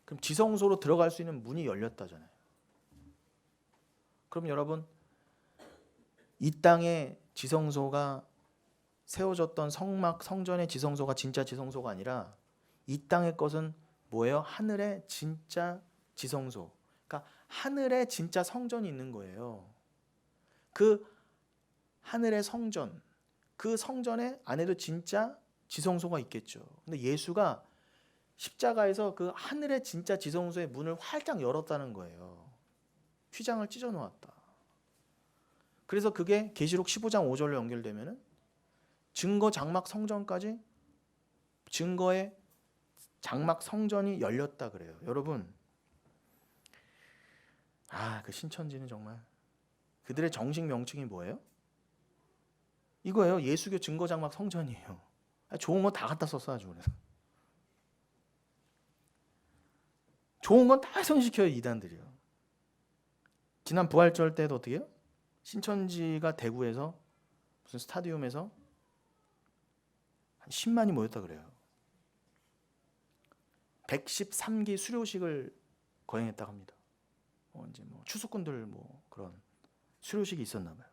그럼 지성소로 들어갈 수 있는 문이 열렸다잖아요. 그럼 여러분 이 땅에 지성소가 세워졌던 성전의 지성소가 진짜 지성소가 아니라 이 땅의 것은 뭐예요? 하늘의 진짜 지성소. 그러니까 하늘에 진짜 성전이 있는 거예요. 그 하늘의 성전, 그 성전의 안에도 진짜 지성소가 있겠죠. 근데 예수가 십자가에서 그 하늘의 진짜 지성소의 문을 활짝 열었다는 거예요. 휘장을 찢어 놓았다. 그래서 그게 계시록 15장 5절로 연결되면은 증거 장막 성전까지 증거의 장막 성전이 열렸다 그래요. 여러분, 그 신천지는 정말 그들의 정식 명칭이 뭐예요? 이거예요. 예수교 증거 장막 성전이에요. 좋은 거 다 갖다 썼어 아주. 그래서 좋은 건 다 훼손시켜요, 이단들이요. 지난 부활절 때도 어떻게 해요? 신천지가 대구에서 무슨 스타디움에서 한 10만이 모였다 그래요. 113기 수료식을 거행했다고 합니다. 이제 뭐 추수꾼들 뭐 그런 수료식이 있었나 봐요.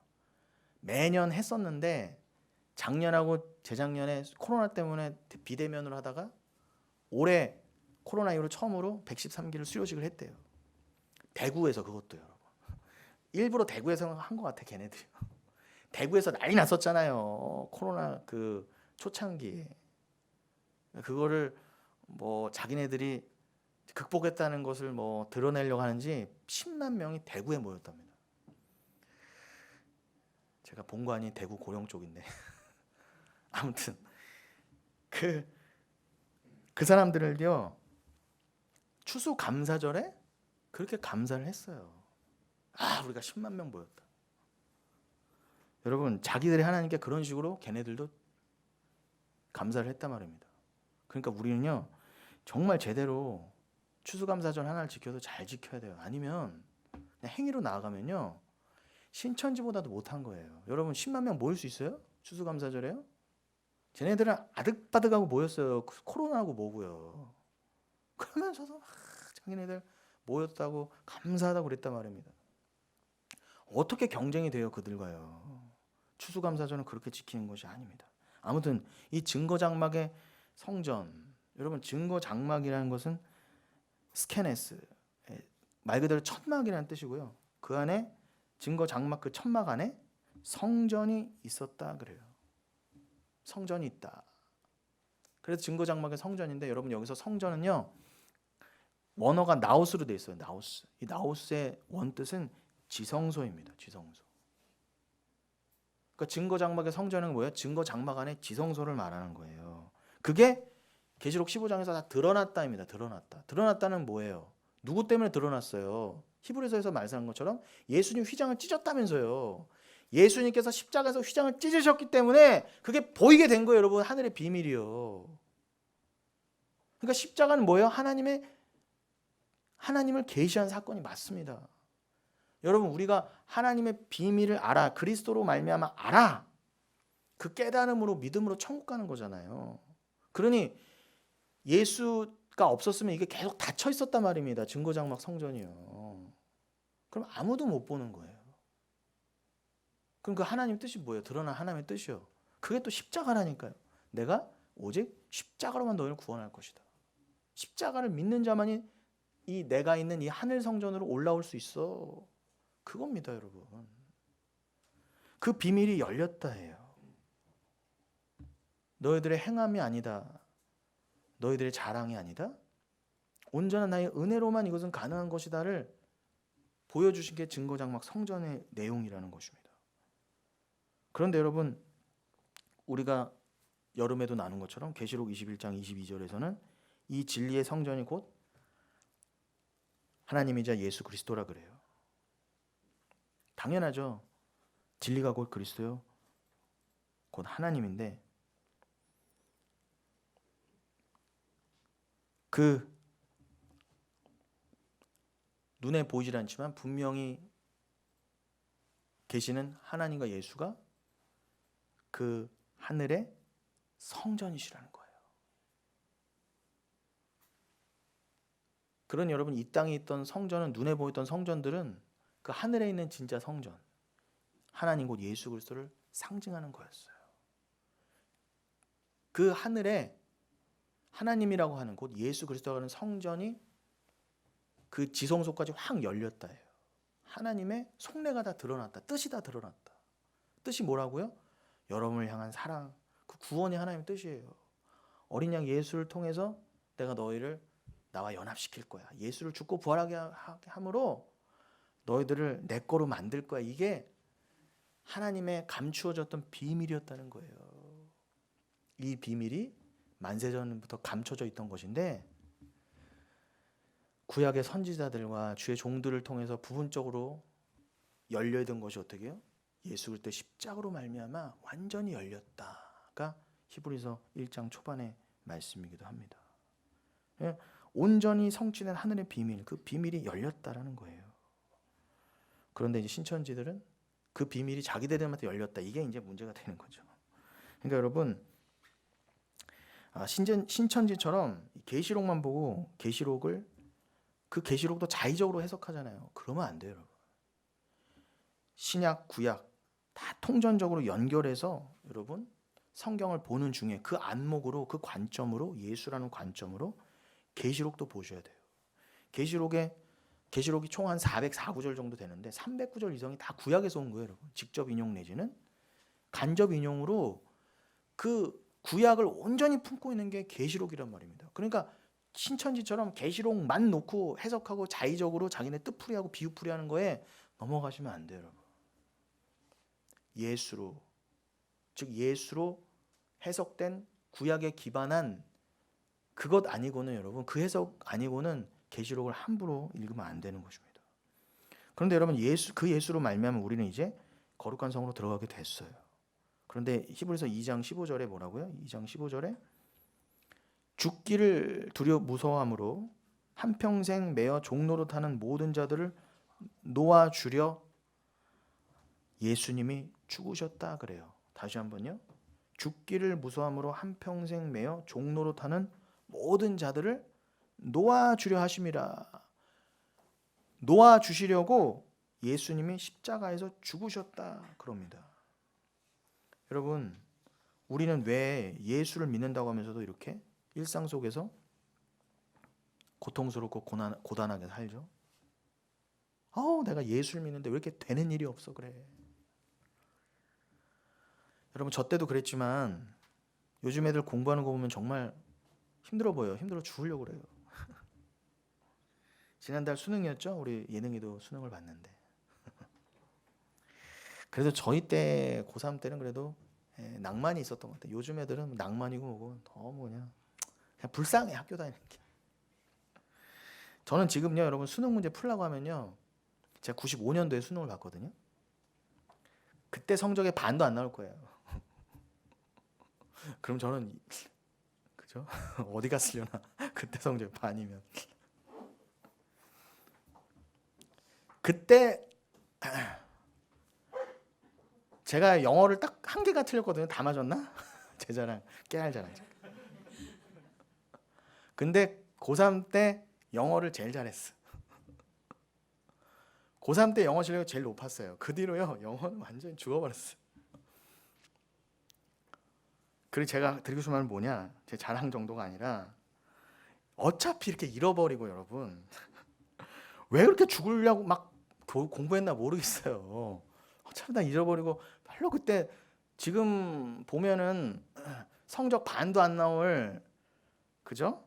매년 했었는데 작년하고 재작년에 코로나 때문에 비대면으로 하다가 올해 코로나 이후로 처음으로 113기를 수료식을 했대요. 대구에서 그것도 여러분. 일부러 대구에서 한 것 같아 걔네들이. 대구에서 난리 났었잖아요. 코로나 그 초창기에. 그거를 뭐 자기네들이 극복했다는 것을 뭐 드러내려고 하는지 10만 명이 대구에 모였답니다. 제가 본관이 대구 고령 쪽인데 아무튼 그 사람들을요 추수감사절에 그렇게 감사를 했어요. 우리가 10만 명 모였다. 여러분 자기들이 하나님께 그런 식으로 걔네들도 감사를 했단 말입니다. 그러니까 우리는요 정말 제대로 추수감사절 하나를 지켜도 잘 지켜야 돼요. 아니면 그냥 행위로 나아가면요 신천지보다도 못한 거예요. 여러분 10만 명 모일 수 있어요? 추수감사절에요? 쟤네들은 아득바득하고 모였어요. 코로나하고 뭐고요. 그러면서도 자기네들 모였다고 감사하다고 그랬단 말입니다. 어떻게 경쟁이 돼요 그들과요. 추수감사절은 그렇게 지키는 것이 아닙니다. 아무튼 이 증거장막의 성전, 여러분 증거장막이라는 것은 스케네스, 말 그대로 천막이라는 뜻이고요. 그 안에 증거장막 그 천막 안에 성전이 있었다 그래요. 성전이 있다. 그래서 증거장막의 성전인데 여러분 여기서 성전은요 원어가 나우스로 돼 있어요. 나우스. 이 나우스의 원뜻은 지성소입니다. 지성소. 그러니까 증거장막의 성전은 뭐예요? 증거장막 안에 지성소를 말하는 거예요. 그게 계시록 15장에서 다 드러났다입니다. 드러났다. 드러났다는 뭐예요? 누구 때문에 드러났어요? 히브리서에서 말씀한 것처럼 예수님 휘장을 찢었다면서요. 예수님께서 십자가에서 휘장을 찢으셨기 때문에 그게 보이게 된 거예요. 여러분 하늘의 비밀이요. 그러니까 십자가는 뭐예요? 하나님을 계시한 사건이 맞습니다. 여러분 우리가 하나님의 비밀을 알아. 그리스도로 말미암아 알아. 그 깨달음으로 믿음으로 천국 가는 거잖아요. 그러니 예수가 없었으면 이게 계속 닫혀 있었단 말입니다. 증거장막 성전이요. 그럼 아무도 못 보는 거예요. 그럼 그 하나님 뜻이 뭐예요? 드러난 하나님의 뜻이요. 그게 또 십자가라니까요. 내가 오직 십자가로만 너희를 구원할 것이다. 십자가를 믿는 자만이 이 내가 있는 이 하늘 성전으로 올라올 수 있어. 그겁니다, 여러분. 그 비밀이 열렸다 해요. 너희들의 행함이 아니다. 너희들의 자랑이 아니다. 온전한 나의 은혜로만 이것은 가능한 것이다를 보여주신 게 증거장막 성전의 내용이라는 것입니다. 그런데 여러분 우리가 여름에도 나눈 것처럼 계시록 21장 22절에서는 이 진리의 성전이 곧 하나님이자 예수 그리스도라 그래요. 당연하죠. 진리가 곧 그리스도요. 곧 하나님인데 그 눈에 보이질 않지만 분명히 계시는 하나님과 예수가 그 하늘의 성전이시라는 거예요. 그런 여러분 이 땅에 있던 성전은 눈에 보였던 성전들은 그 하늘에 있는 진짜 성전 하나님 곧 예수 그리스도를 상징하는 거였어요. 그 하늘에 하나님이라고 하는 곧 예수 그리스도가 하는 성전이 그 지성소까지 확 열렸다 해요. 하나님의 속내가 다 드러났다. 뜻이 다 드러났다. 뜻이 뭐라고요? 여러분을 향한 사랑, 그 구원이 하나님의 뜻이에요. 어린 양 예수를 통해서 내가 너희를 나와 연합시킬 거야. 예수를 죽고 부활하게 함으로 너희들을 내 거로 만들 거야. 이게 하나님의 감추어졌던 비밀이었다는 거예요. 이 비밀이 만세전부터 감춰져 있던 것인데 구약의 선지자들과 주의 종들을 통해서 부분적으로 열려있던 것이 어떻게 해요? 예수 그리스도 십자가로 말미암아 완전히 열렸다가 히브리서 1장 초반의 말씀이기도 합니다. 온전히 성취된 하늘의 비밀, 그 비밀이 열렸다라는 거예요. 그런데 이제 신천지들은 그 비밀이 자기들한테 열렸다. 이게 이제 문제가 되는 거죠. 그러니까 여러분, 신천지처럼 계시록만 보고 그 계시록도 자의적으로 해석하잖아요. 그러면 안 돼요, 여러분. 신약, 구약 다 통전적으로 연결해서 여러분 성경을 보는 중에 그 안목으로, 그 관점으로, 예수라는 관점으로 계시록도 보셔야 돼요. 계시록이 총 한 404구절 정도 되는데 300구절 이상이 다 구약에서 온 거예요, 여러분. 직접 인용 내지는 간접 인용으로 그 구약을 온전히 품고 있는 게 계시록이란 말입니다. 그러니까 신천지처럼 계시록만 놓고 해석하고 자의적으로 자기네 뜻풀이하고 비유풀이하는 거에 넘어가시면 안 돼요, 여러분. 예수로 해석된 구약에 기반한 그것 아니고는 여러분, 그 해석 아니고는 계시록을 함부로 읽으면 안 되는 것입니다. 그런데 여러분, 그 예수로 말미암아 우리는 이제 거룩한 성으로 들어가게 됐어요. 그런데 히브리서 2장 15절에 뭐라고요? 2장 15절에 죽기를 무서워함으로 한평생 매어 종노릇하는 모든 자들을 놓아주려 예수님이 죽으셨다 그래요. 다시 한번요. 죽기를 무서워함으로 한평생 매어 종노릇하는 모든 자들을 놓아주려 하심이라. 놓아주시려고 예수님이 십자가에서 죽으셨다 그럽니다. 여러분, 우리는 왜 예수를 믿는다고 하면서도 이렇게 일상 속에서 고통스럽고 고단하게 살죠? 내가 예수를 믿는데 왜 이렇게 되는 일이 없어 그래. 여러분, 저 때도 그랬지만 요즘 애들 공부하는 거 보면 정말 힘들어 보여요. 힘들어 죽으려고 그래요. 지난달 수능이었죠? 우리 예능이도 수능을 봤는데. 그래서 저희 때 고3 때는 그래도 낭만이 있었던 것 같아요. 요즘 애들은 낭만이고 뭐고 너무 그냥 불쌍해, 학교 다니는 게. 저는 지금요, 여러분, 수능 문제 풀라고 하면요, 제가 95년도에 수능을 봤거든요. 그때 성적의 반도 안 나올 거예요. 그럼 저는 그죠? 어디 갔으려나? 그때 성적 반이면. 그때 제가 영어를 딱 한 개가 틀렸거든요. 다 맞았나? 제 자랑, 깨알 자랑. 근데 고3 때 영어를 제일 잘했어. 고3 때 영어 실력이 제일 높았어요. 그 뒤로요, 영어는 완전히 죽어버렸어. 그리고 제가 드리고 싶은 말은 뭐냐, 제 자랑 정도가 아니라 어차피 이렇게 잃어버리고 여러분 왜 그렇게 죽으려고 막 공부했나 모르겠어요. 어차피 다 잊어버리고 별로 그때 지금 보면은 성적 반도 안 나올, 그죠?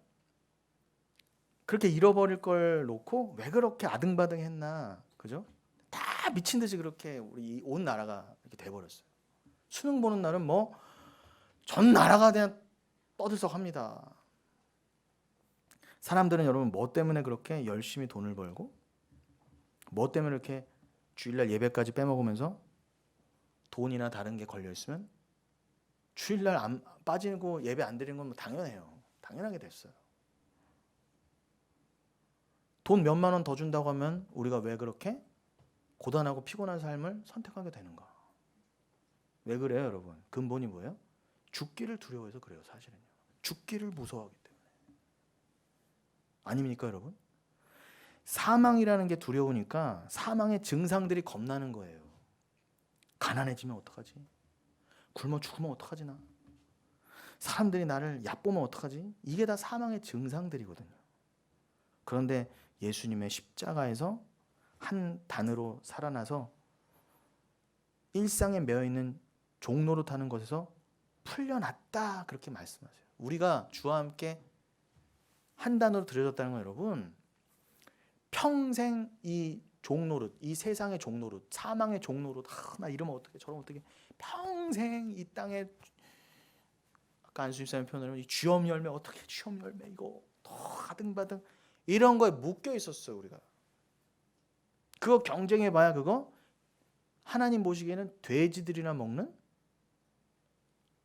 그렇게 잃어버릴 걸 놓고 왜 그렇게 아등바등했나, 그죠? 다 미친 듯이 그렇게 우리 온 나라가 이렇게 돼버렸어요. 수능 보는 날은 뭐 전 나라가 그냥 떠들썩합니다. 사람들은 여러분 뭐 때문에 그렇게 열심히 돈을 벌고, 뭐 때문에 이렇게 주일날 예배까지 빼먹으면서 돈이나 다른 게 걸려 있으면 주일날 안 빠지고 예배 안 드리는 건 뭐 당연해요. 당연하게 됐어요. 돈 몇만 원 더 준다고 하면 우리가 왜 그렇게 고단하고 피곤한 삶을 선택하게 되는가? 왜 그래요, 여러분? 근본이 뭐예요? 죽기를 두려워해서 그래요, 사실은요. 죽기를 무서워하기 때문에. 아닙니까, 여러분? 사망이라는 게 두려우니까 사망의 증상들이 겁나는 거예요. 가난해지면 어떡하지? 굶어 죽으면 어떡하지 나? 사람들이 나를 얕보면 어떡하지? 이게 다 사망의 증상들이거든요. 그런데 예수님의 십자가에서 한 단으로 살아나서 일상에 매여있는 종노릇하는 것에서 풀려났다, 그렇게 말씀하세요. 우리가 주와 함께 한 단으로 들여졌다는 건 여러분, 평생 이 종노릇, 이 세상의 종노릇, 사망의 종노릇, 나 이러면 어떻게 저러면 어떻게, 평생 이 땅에, 아까 안수님 사님 표현으로 이 쥐엄 열매, 어떻게 쥐엄 열매 이거 더 아등바등 이런 거에 묶여 있었어요. 우리가 그거 경쟁해봐야 그거 하나님 보시기에는 돼지들이나 먹는,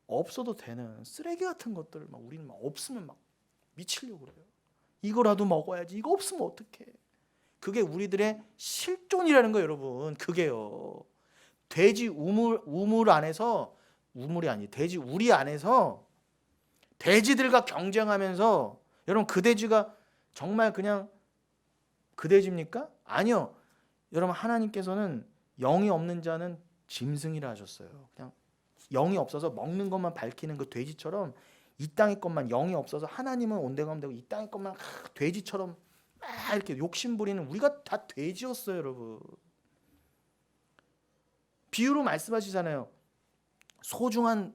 없어도 되는 쓰레기 같은 것들을 막 우리는 막 없으면 막 미치려고 그래요. 이거라도 먹어야지. 이거 없으면 어떡해. 그게 우리들의 실존이라는 거예요, 여러분. 그게요. 돼지 우물 안에서, 우물이 아니 돼지 우리 안에서 돼지들과 경쟁하면서, 여러분 그 돼지가 정말 그냥 그 돼지입니까? 아니요. 여러분 하나님께서는 영이 없는 자는 짐승이라 하셨어요. 그냥 영이 없어서 먹는 것만 밝히는 그 돼지처럼 이 땅의 것만, 영이 없어서 하나님은 온데가면 되고 이 땅의 것만 돼지처럼 막 이렇게 욕심 부리는 우리가 다 돼지였어요, 여러분. 비유로 말씀하시잖아요. 소중한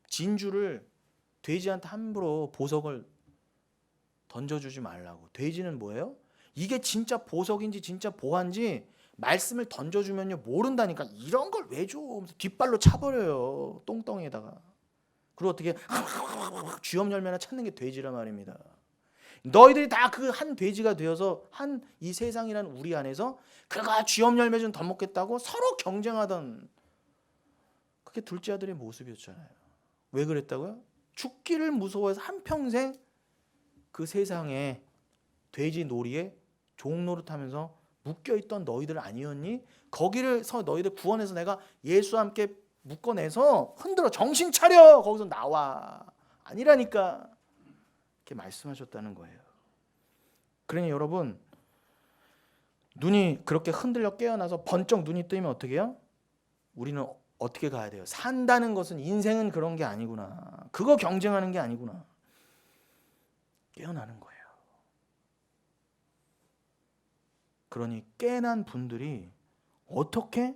진주를 돼지한테 함부로 보석을 던져주지 말라고. 돼지는 뭐예요? 이게 진짜 보석인지 진짜 보화인지 말씀을 던져주면요 모른다니까. 이런 걸 왜 줘? 뒷발로 차버려요, 똥덩이에다가. 그리고 어떻게 쥐엄 열매나 찾는 게 돼지란 말입니다. 너희들이 다 그 한 돼지가 되어서 한 이 세상이라는 우리 안에서 그가 쥐엄 열매 좀 더 먹겠다고 서로 경쟁하던, 그게 둘째 아들의 모습이었잖아요. 왜 그랬다고요? 죽기를 무서워해서 한평생 그 세상에 돼지 놀이에 종노릇하면서 묶여있던 너희들 아니었니? 거기를서 너희들 구원해서 내가 예수와 함께 묶어내서 흔들어, 정신 차려, 거기서 나와. 아니라니까. 이렇게 말씀하셨다는 거예요. 그러니 여러분, 눈이 그렇게 흔들려 깨어나서 번쩍 눈이 뜨면 어떻게 해요? 우리는 어떻게 가야 돼요? 산다는 것은, 인생은 그런 게 아니구나. 그거 경쟁하는 게 아니구나. 깨어나는 거예요. 그러니 깨난 분들이 어떻게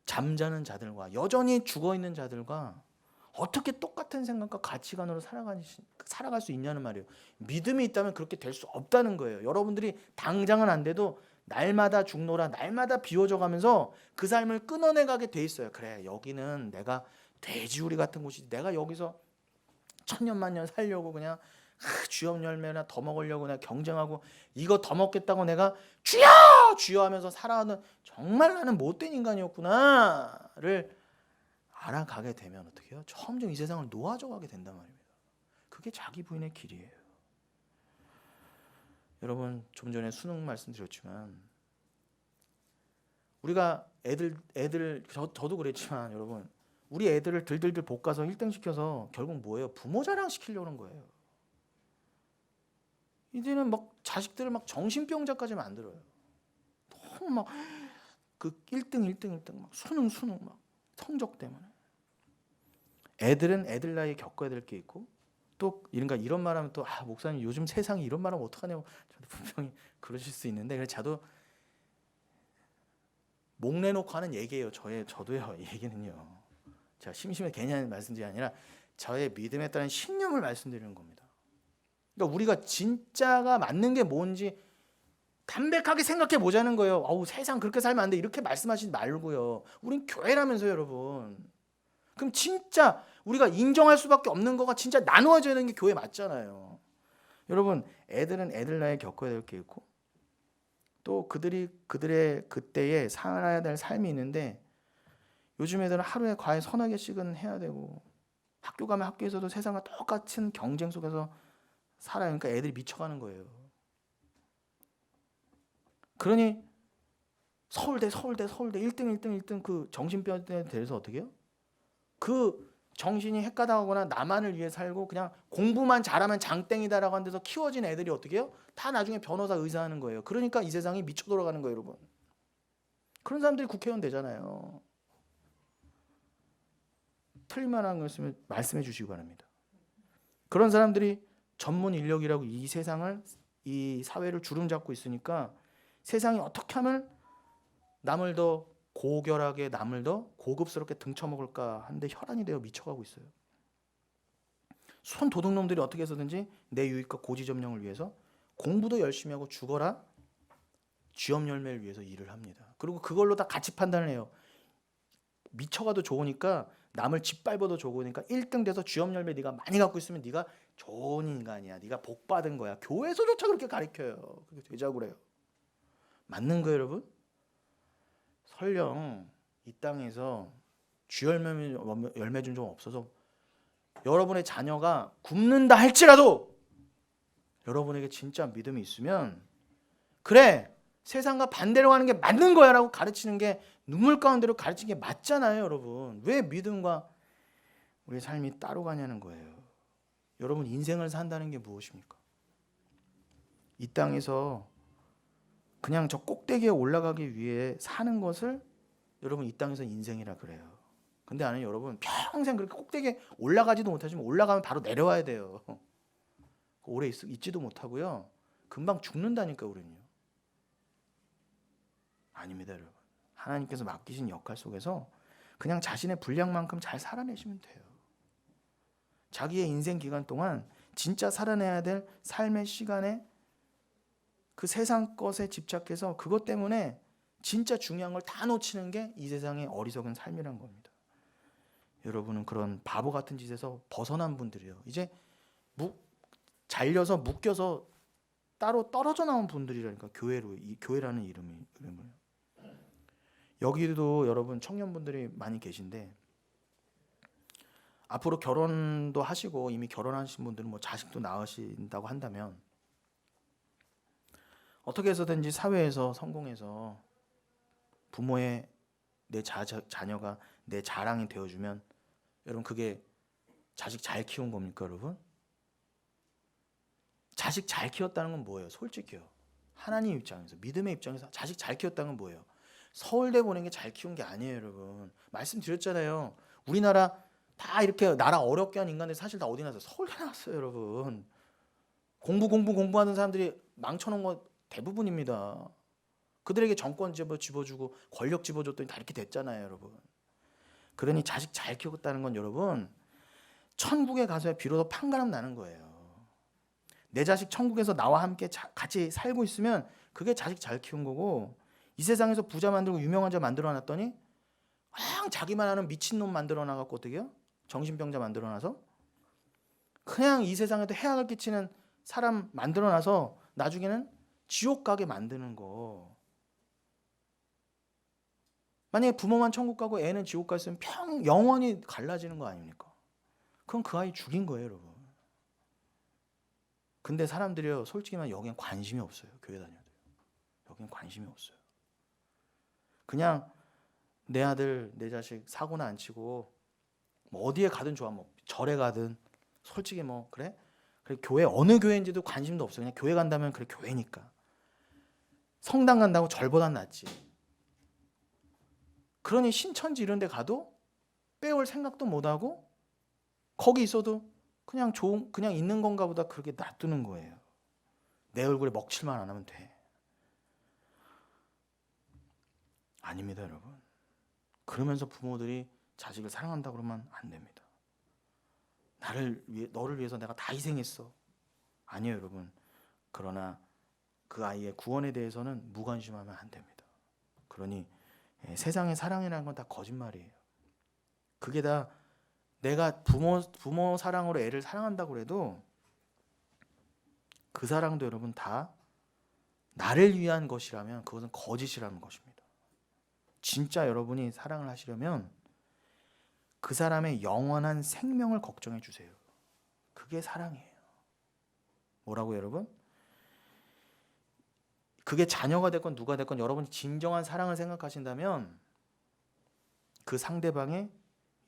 잠자는 자들과 여전히 죽어있는 자들과 어떻게 똑같은 생각과 가치관으로 살아갈 수 있냐는 말이에요. 믿음이 있다면 그렇게 될 수 없다는 거예요. 여러분들이 당장은 안 돼도 날마다 죽노라, 날마다 비워져가면서 그 삶을 끊어내가게 돼 있어요. 그래, 여기는 내가 돼지우리 같은 곳이지. 내가 여기서 천년만년 살려고 그냥 쥐엄 열매나 더 먹으려고 내가 경쟁하고 이거 더 먹겠다고 내가 주여 주여 하면서 살아가는, 정말 나는 못된 인간이었구나를 알아가게 되면 어떻게 해요? 점점 이 세상을 놓아져 가게 된단 말입니다. 그게 자기 부인의 길이에요. 여러분, 좀 전에 수능 말씀드렸지만 우리가 애들 저도 그랬지만 여러분, 우리 애들을 들들들 볶아서 1등 시켜서 결국 뭐예요? 부모 자랑 시키려고 하는 거예요. 이제는 막 자식들을 막 정신병자까지 만들어요. 너무 막 그 1등 막 수능 막 성적 때문에. 애들은 애들 나이에 겪어야 될 게 있고, 또 이런 말하면 또 목사님 요즘 세상이 이런 말하면 어떡하냐고 저도 분명히 그러실 수 있는데, 그래서 저도 목 내놓고 하는 얘기예요. 저도요. 이 얘기는요, 제가 심심해 괜히 하는 말씀이 아니라 저의 믿음에 따른 신념을 말씀드리는 겁니다. 그러니까 우리가 진짜가 맞는 게 뭔지 담백하게 생각해 보자는 거예요. 세상 그렇게 살면 안 돼, 이렇게 말씀하시지 말고요. 우린 교회라면서요, 여러분. 그럼 진짜 우리가 인정할 수밖에 없는 거가 진짜 나누어져야 되는 게 교회 맞잖아요. 여러분, 애들은 애들 나이에 겪어야 될 게 있고, 또 그들의 그때에 살아야 될 삶이 있는데, 요즘 애들은 하루에 과외 서너 개씩은 해야 되고, 학교 가면 학교에서도 세상과 똑같은 경쟁 속에서 살아요. 그러니까 애들이 미쳐가는 거예요. 그러니 서울대 1등 그 정신병에 대해서 어떻게 해요? 그 정신이 헷가닥하거나 나만을 위해 살고 그냥 공부만 잘하면 장땡이다라고 한 데서 키워진 애들이 어떻게 해요? 다 나중에 변호사, 의사 하는 거예요. 그러니까 이 세상이 미쳐 돌아가는 거예요, 여러분. 그런 사람들이 국회의원 되잖아요. 틀린 말 하는 거 있으면 말씀해 주시기 바랍니다. 그런 사람들이 전문 인력이라고 이 세상을, 이 사회를 주름잡고 있으니까 세상이 어떻게 하면 남을 더 고결하게, 남을 더 고급스럽게 등쳐먹을까 하는데 혈안이 되어 미쳐가고 있어요. 손 도둑놈들이 어떻게 해서든지 내 유익과 고지점령을 위해서 공부도 열심히 하고 죽어라 쥐엄 열매를 위해서 일을 합니다. 그리고 그걸로 다 가치 판단을 해요. 미쳐가도 좋으니까, 남을 짓밟아도 좋으니까 1등 돼서 쥐엄 열매 네가 많이 갖고 있으면 네가 좋은 인간이야, 네가 복 받은 거야. 교회에서조차 그렇게 가르쳐요. 그렇게 되자고 그래요. 맞는 거예요, 여러분? 설령 이 땅에서 쥐열매 좀 없어서 여러분의 자녀가 굶는다 할지라도 여러분에게 진짜 믿음이 있으면 그래 세상과 반대로 가는 게 맞는 거야 라고 가르치는 게 눈물 가운데로 가르치는 게 맞잖아요. 여러분 왜 믿음과 우리의 삶이 따로 가냐는 거예요. 여러분 인생을 산다는 게 무엇입니까? 이 땅에서 그냥 저 꼭대기에 올라가기 위해 사는 것을 여러분 이 땅에서 인생이라 그래요. 근데 아는 여러분 평생 그렇게 꼭대기에 올라가지도 못하지만 올라가면 바로 내려와야 돼요. 오래 있지도 못하고요. 금방 죽는다니까 우리는요. 아닙니다 여러분. 하나님께서 맡기신 역할 속에서 그냥 자신의 분량만큼 잘 살아내시면 돼요. 자기의 인생 기간 동안 진짜 살아내야 될 삶의 시간에 그 세상 것에 집착해서 그것 때문에 진짜 중요한 걸 다 놓치는 게 이 세상의 어리석은 삶이란 겁니다. 여러분은 그런 바보 같은 짓에서 벗어난 분들이에요. 이제 잘려서 묶여서 따로 떨어져 나온 분들이라니까 교회라는 이름을. 여기도 여러분 청년분들이 많이 계신데 앞으로 결혼도 하시고 이미 결혼하신 분들은 뭐 자식도 낳으신다고 한다면 어떻게 해서든지 사회에서 성공해서 부모의 내 자녀가 내 자랑이 되어주면 여러분 그게 자식 잘 키운 겁니까 여러분? 자식 잘 키웠다는 건 뭐예요? 솔직히요. 하나님 입장에서 믿음의 입장에서 자식 잘 키웠다는 건 뭐예요? 서울대 보낸 게 잘 키운 게 아니에요 여러분. 말씀드렸잖아요. 우리나라 다 이렇게 나라 어렵게 한 인간들 사실 다 어디 나왔어요? 서울대 나왔어요 여러분. 공부하는 사람들이 망쳐놓은 거 대부분입니다. 그들에게 정권 집어주고 권력 집어줬더니 다 이렇게 됐잖아요 여러분. 그러니 자식 잘 키웠다는 건 여러분 천국에 가서야 비로소 판가름 나는 거예요. 내 자식 천국에서 나와 함께 같이 살고 있으면 그게 자식 잘 키운 거고 이 세상에서 부자 만들고 유명한 자 만들어놨더니 그냥 자기만 하는 미친놈 만들어놔갖고 어떻게 해요? 정신병자 만들어놔서 그냥 이 세상에도 해악을 끼치는 사람 만들어놔서 나중에는 지옥 가게 만드는 거. 만약에 부모만 천국 가고 애는 지옥 갔으면 영원히 갈라지는 거 아닙니까? 그럼 그 아이 죽인 거예요 여러분. 근데 사람들이요 솔직히 말하면 여기엔 관심이 없어요. 교회 다녀도 여기엔 관심이 없어요. 그냥 내 아들 내 자식 사고나 안 치고 뭐 어디에 가든 좋아. 뭐 절에 가든 솔직히 뭐 그래 교회 어느 교회인지도 관심도 없어요. 그냥 교회 간다면 그래 교회니까. 성당 간다고 절보단 낫지. 그러니 신천지 이런 데 가도 빼올 생각도 못하고 거기 있어도 그냥 있는 건가 보다 그렇게 놔두는 거예요. 내 얼굴에 먹칠만 안 하면 돼. 아닙니다 여러분. 그러면서 부모들이 자식을 사랑한다 그러면 안 됩니다. 너를 위해서 내가 다 희생했어. 아니에요 여러분. 그러나 그 아이의 구원에 대해서는 무관심하면 안 됩니다. 그러니 세상의 사랑이라는 건 다 거짓말이에요. 그게 다 내가 부모 사랑으로 애를 사랑한다고 해도 그 사랑도 여러분 다 나를 위한 것이라면 그것은 거짓이라는 것입니다. 진짜 여러분이 사랑을 하시려면 그 사람의 영원한 생명을 걱정해 주세요. 그게 사랑이에요. 뭐라고 여러분? 그게 자녀가 됐건 누가 됐건 여러분이 진정한 사랑을 생각하신다면 그 상대방의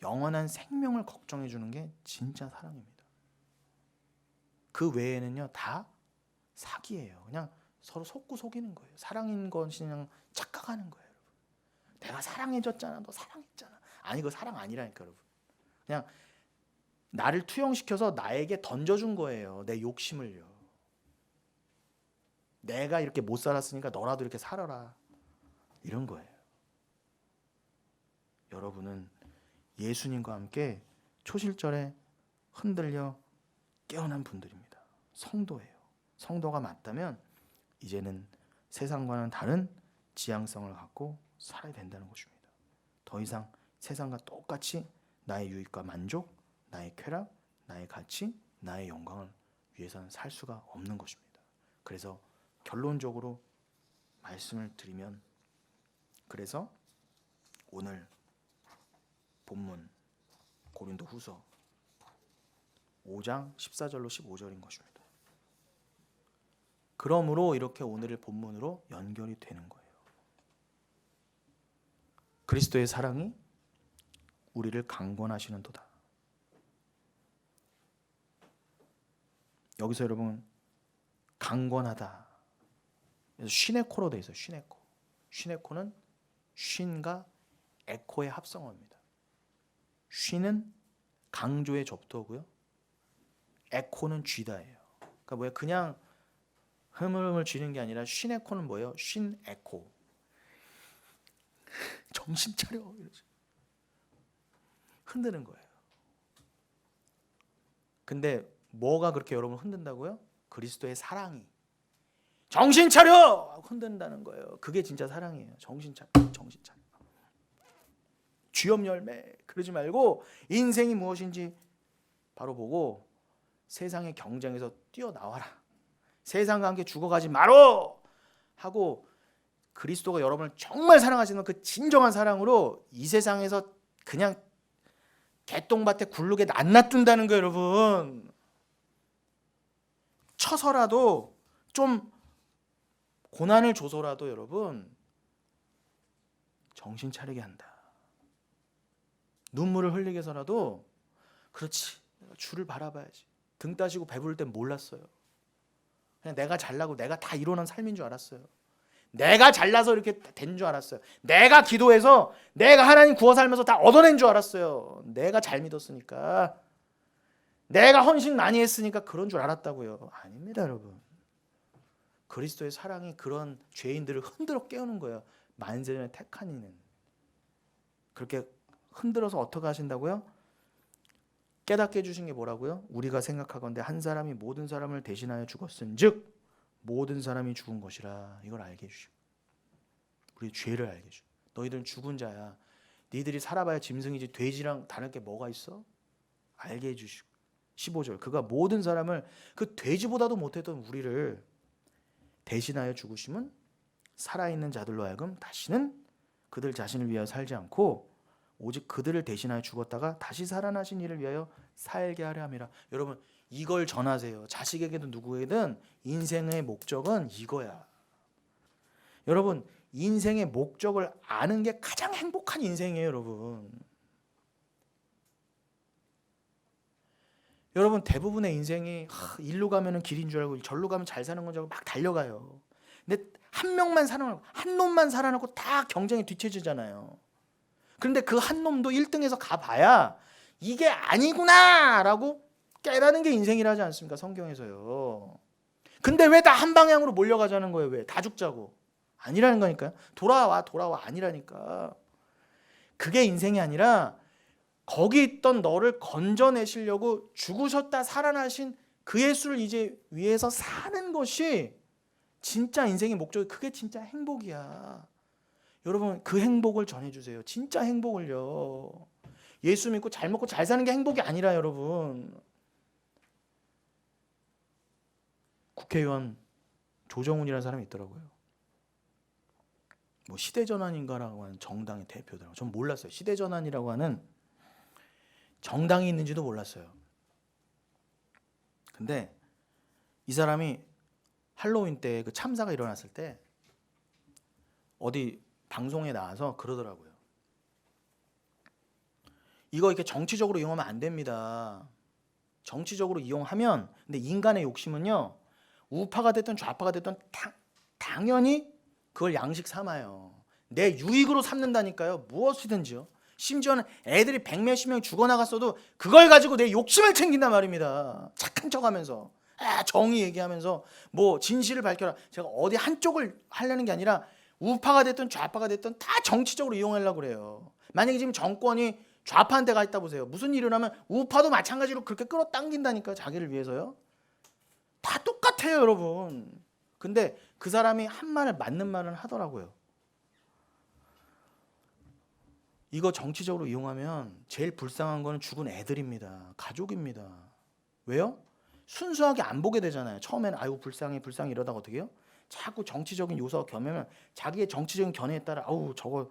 영원한 생명을 걱정해 주는 게 진짜 사랑입니다. 그 외에는요 다 사기예요. 그냥 서로 속고 속이는 거예요. 사랑인 것이 그냥 착각하는 거예요. 여러분. 내가 사랑해줬잖아. 너 사랑했잖아. 아니 그거 사랑 아니라니까 여러분. 그냥 나를 투영시켜서 나에게 던져준 거예요. 내 욕심을요. 내가 이렇게 못 살았으니까 너라도 이렇게 살아라. 이런 거예요. 여러분은 예수님과 함께 초실절에 흔들려 깨어난 분들입니다. 성도예요. 성도가 맞다면 이제는 세상과는 다른 지향성을 갖고 살아야 된다는 것입니다. 더 이상 세상과 똑같이 나의 유익과 만족, 나의 쾌락, 나의 가치, 나의 영광을 위해서는 살 수가 없는 것입니다. 그래서 결론적으로 말씀을 드리면 그래서 오늘 본문 고린도후서 5장 14절로 15절인 것입니다. 그러므로 이렇게 오늘의 본문으로 연결이 되는 거예요. 그리스도의 사랑이 우리를 강권하시는도다. 여기서 여러분 강권하다. 그래서 슈네코로 되어 있어요. 슈네코. 슈네코는 쉰과 에코의 합성어입니다. 쉰은 강조의 접두어고요. 에코는 쥐다예요. 그러니까 뭐야? 그냥 흐물흐물 쥐는 게 아니라 슈네코는 뭐예요? 쉰 에코. 정신 차려 이러죠. 흔드는 거예요. 근데 뭐가 그렇게 여러분 흔든다고요? 그리스도의 사랑이 정신 차려! 흔든다는 거예요. 그게 진짜 사랑이에요. 정신 차려. 정신 차려. 쥐업 열매 그러지 말고 인생이 무엇인지 바로 보고 세상의 경쟁에서 뛰어나와라. 세상과 함께 죽어가지 마라 하고 그리스도가 여러분을 정말 사랑하시는 그 진정한 사랑으로 이 세상에서 그냥 개똥밭에 굴르게 안 놔둔다는 거예요. 여러분 쳐서라도 좀 고난을 줘서라도 여러분 정신 차리게 한다. 눈물을 흘리게 해서라도 그렇지 내가 주를 바라봐야지. 등 따시고 배부를 땐 몰랐어요. 그냥 내가 잘나고 내가 다 이루는 삶인 줄 알았어요. 내가 잘나서 이렇게 된 줄 알았어요. 내가 기도해서 내가 하나님 구워 살면서 다 얻어낸 줄 알았어요. 내가 잘 믿었으니까 내가 헌신 많이 했으니까 그런 줄 알았다고요. 아닙니다 여러분. 그리스도의 사랑이 그런 죄인들을 흔들어 깨우는 거예요. 만세전에 택한 이는 그렇게 흔들어서 어떻게 하신다고요? 깨닫게 해주신 게 뭐라고요? 우리가 생각하건대 한 사람이 모든 사람을 대신하여 죽었은즉 모든 사람이 죽은 것이라. 이걸 알게 해주시고 우리 죄를 알게 해주시고 너희들은 죽은 자야. 너희들이 살아봐야 짐승이지 돼지랑 다를 게 뭐가 있어? 알게 해주시고 15절 그가 모든 사람을 그 돼지보다도 못했던 우리를 대신하여 죽으심은 살아있는 자들로 하여금 다시는 그들 자신을 위하여 살지 않고 오직 그들을 대신하여 죽었다가 다시 살아나신 이를 위하여 살게 하려 함이라. 여러분 이걸 전하세요. 자식에게든 누구에게든 인생의 목적은 이거야. 여러분 인생의 목적을 아는 게 가장 행복한 인생이에요. 여러분 대부분의 인생이 일로 가면 길인 줄 알고 절로 가면 잘 사는 건 줄 알고 막 달려가요. 근데 한 명만 살아남고 한 놈만 살아남고 다 경쟁에 뒤처지잖아요. 그런데 그 한 놈도 1등에서 가봐야 이게 아니구나라고 깨닫는 게 인생이라지 않습니까? 성경에서요. 근데 왜 다 한 방향으로 몰려가자는 거예요? 왜? 다 죽자고. 아니라는 거니까요. 돌아와 아니라니까. 그게 인생이 아니라 거기 있던 너를 건져내시려고 죽으셨다 살아나신 그 예수를 이제 위해서 사는 것이 진짜 인생의 목적이 그게 진짜 행복이야. 여러분 그 행복을 전해주세요. 진짜 행복을요. 예수 믿고 잘 먹고 잘 사는 게 행복이 아니라 여러분. 국회의원 조정훈이라는 사람이 있더라고요. 뭐 시대전환인가라고 하는 정당의 대표더라고요. 전 몰랐어요. 시대전환이라고 하는 정당이 있는지도 몰랐어요. 근데 이 사람이 할로윈 때 그 참사가 일어났을 때 어디 방송에 나와서 그러더라고요. 이거 이렇게 정치적으로 이용하면 안 됩니다. 정치적으로 이용하면 근데 인간의 욕심은요. 우파가 됐든 좌파가 됐든 당연히 그걸 양식 삼아요. 내 유익으로 삼는다니까요. 무엇이든지요. 심지어는 애들이 100몇십 명 죽어나갔어도 그걸 가지고 내 욕심을 챙긴단 말입니다. 착한 척하면서 정의 얘기하면서 뭐 진실을 밝혀라. 제가 어디 한쪽을 하려는 게 아니라 우파가 됐든 좌파가 됐든 다 정치적으로 이용하려고 그래요. 만약에 지금 정권이 좌파한테 가 있다 보세요. 무슨 일이 일어나면 우파도 마찬가지로 그렇게 끌어당긴다니까요. 자기를 위해서요. 다 똑같아요 여러분. 근데 그 사람이 한 말을 맞는 말은 하더라고요. 이거 정치적으로 이용하면 제일 불쌍한 거는 죽은 애들입니다. 가족입니다. 왜요? 순수하게 안 보게 되잖아요. 처음에는 아유 불쌍해 이러다가 어떻게 해요? 자꾸 정치적인 요소가 겸하면 자기의 정치적인 견해에 따라 아우 저거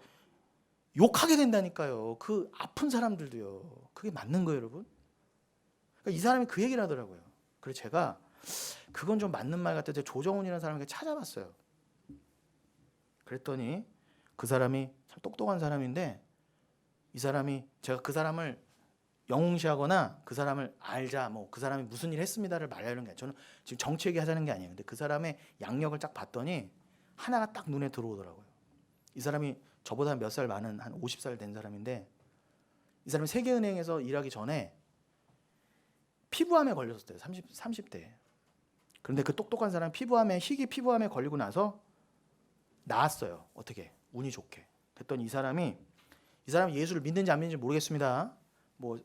욕하게 된다니까요. 그 아픈 사람들도요. 그게 맞는 거예요 여러분. 그러니까 이 사람이 그 얘기를 하더라고요. 그래서 제가 그건 좀 맞는 말 같아서 조정훈이라는 사람을 찾아봤어요. 그랬더니 그 사람이 참 똑똑한 사람인데, 이 사람이, 제가 그 사람을 영웅시하거나 그 사람을 알자, 뭐 그 사람이 무슨 일 했습니다를 말하려는 게 아니에요. 저는 지금 정치 얘기하자는 게 아니에요. 근데 그 사람의 양력을 딱 봤더니 하나가 딱 눈에 들어오더라고요. 이 사람이 저보다 몇 살 많은 한 50살 된 사람인데, 이 사람이 세계은행에서 일하기 전에 피부암에 걸렸었대요. 30대. 그런데 그 똑똑한 사람이 희귀 피부암에 걸리고 나서 나았어요. 어떻게? 운이 좋게. 그랬더니 이 사람이 예수를 믿는지 안 믿는지 모르겠습니다. 뭐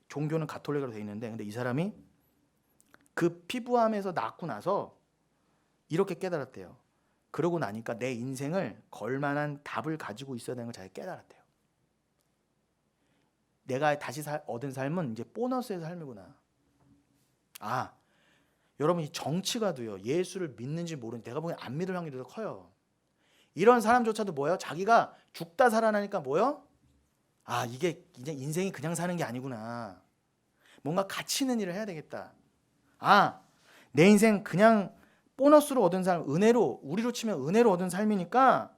종교는 가톨릭으로 돼 있는데, 근데 이 사람이 그 피부암에서 낫고 나서 이렇게 깨달았대요. 그러고 나니까 내 인생을 걸만한 답을 가지고 있어야 되는 걸 잘 깨달았대요. 내가 다시 얻은 삶은 이제 보너스의 삶이구나. 아, 여러분, 이 정치가도요, 예수를 믿는지 모르는, 내가 보기엔 안 믿을 확률이 더 커요. 이런 사람조차도 뭐예요? 자기가 죽다 살아나니까 뭐예요? 아, 이게 이제 인생이 그냥 사는 게 아니구나. 뭔가 가치 있는 일을 해야 되겠다. 아, 내 인생 그냥 보너스로 얻은 삶, 은혜로, 우리로 치면 은혜로 얻은 삶이니까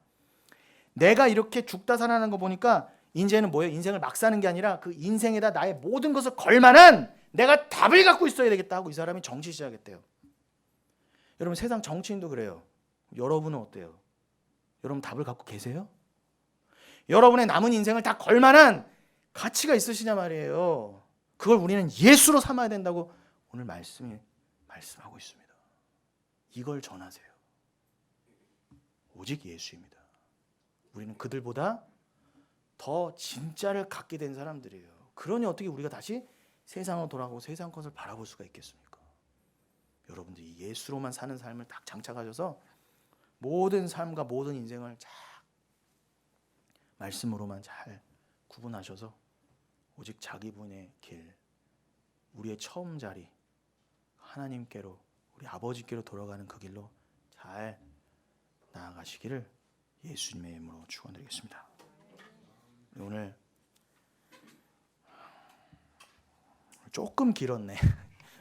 내가 이렇게 죽다 살아나는 거 보니까 이제는 뭐예요? 인생을 막 사는 게 아니라 그 인생에다 나의 모든 것을 걸만한 내가 답을 갖고 있어야 되겠다 하고 이 사람이 정치 시작했대요. 여러분, 세상 정치인도 그래요. 여러분은 어때요? 여러분 답을 갖고 계세요? 여러분의 남은 인생을 다 걸만한 가치가 있으시냐 말이에요. 그걸 우리는 예수로 삼아야 된다고 오늘 말씀하고 있습니다. 이걸 전하세요. 오직 예수입니다. 우리는 그들보다 더 진짜를 갖게 된 사람들이에요. 그러니 어떻게 우리가 다시 세상으로 돌아가고 세상 것을 바라볼 수가 있겠습니까? 여러분들이 예수로만 사는 삶을 딱 장착하셔서 모든 삶과 모든 인생을 잘 말씀으로만 잘 구분하셔서 오직 자기 분의 길, 우리의 처음 자리, 하나님께로, 우리 아버지께로 돌아가는 그 길로 잘 나아가시기를 예수님의 이름으로 축원드리겠습니다. 오늘 조금 길었네.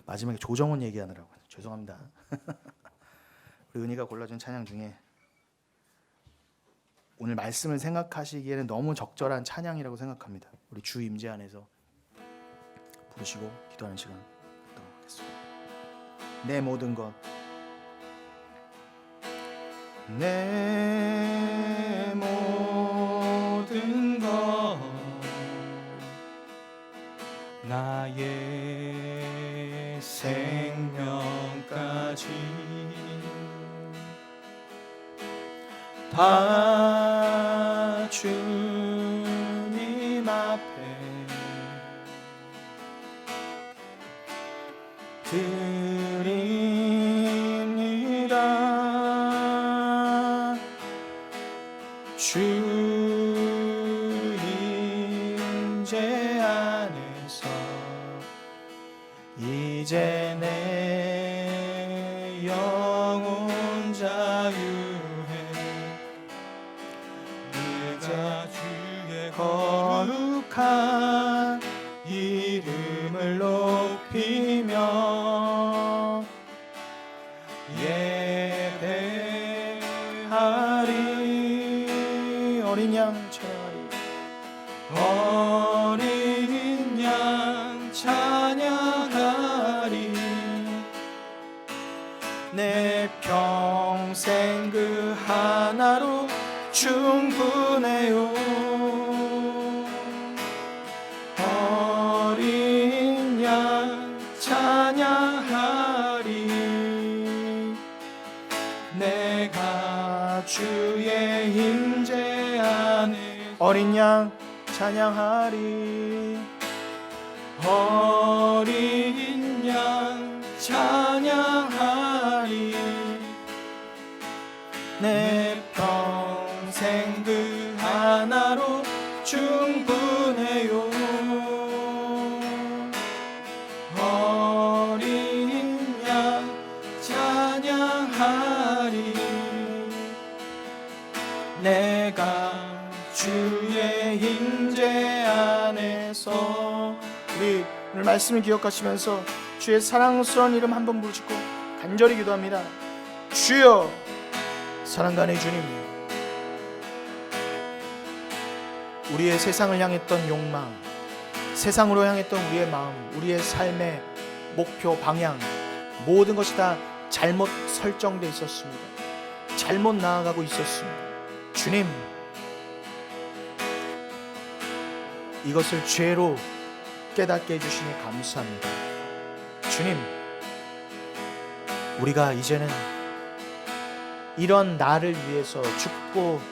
마지막에 조정훈 얘기하느라고 죄송합니다. 우리 은희가 골라준 찬양 중에 오늘 말씀을 생각하시기에는 너무 적절한 찬양이라고 생각합니다. 우리 주 임재 안에서 부르시고 기도하는 시간 갖도록 하겠습니다. 내 모든 것, 내 모든 것, 나의 생명까지 다 주님 앞에 드립니다. 주 임재 안에서 이제 내 영혼 자유해. 내가 주의 거룩한 이름을 높이며 예배하리. 어린 양 찬양하리. 어린 양 찬양하리. 내 평생 그 하나로 충분해요. 어린 양 찬양하리. 내가 주의 임재 안에 어린 양 찬양하리. 어린 양 찬양하리. 내 평생 그 하나로 충분해요. 어린 양 찬양하리. 내가 주의 임재 안에서 우리 오늘 말씀을 기억하시면서 주의 사랑스러운 이름 한번 부르짖고 간절히 기도합니다. 주여, 사랑간의 주님, 우리의 세상을 향했던 욕망, 세상으로 향했던 우리의 마음, 우리의 삶의 목표, 방향, 모든 것이 다 잘못 설정되어 있었습니다. 잘못 나아가고 있었습니다. 주님, 이것을 죄로 깨닫게 해주시니 감사합니다. 주님, 우리가 이제는 이런 나를 위해서 죽고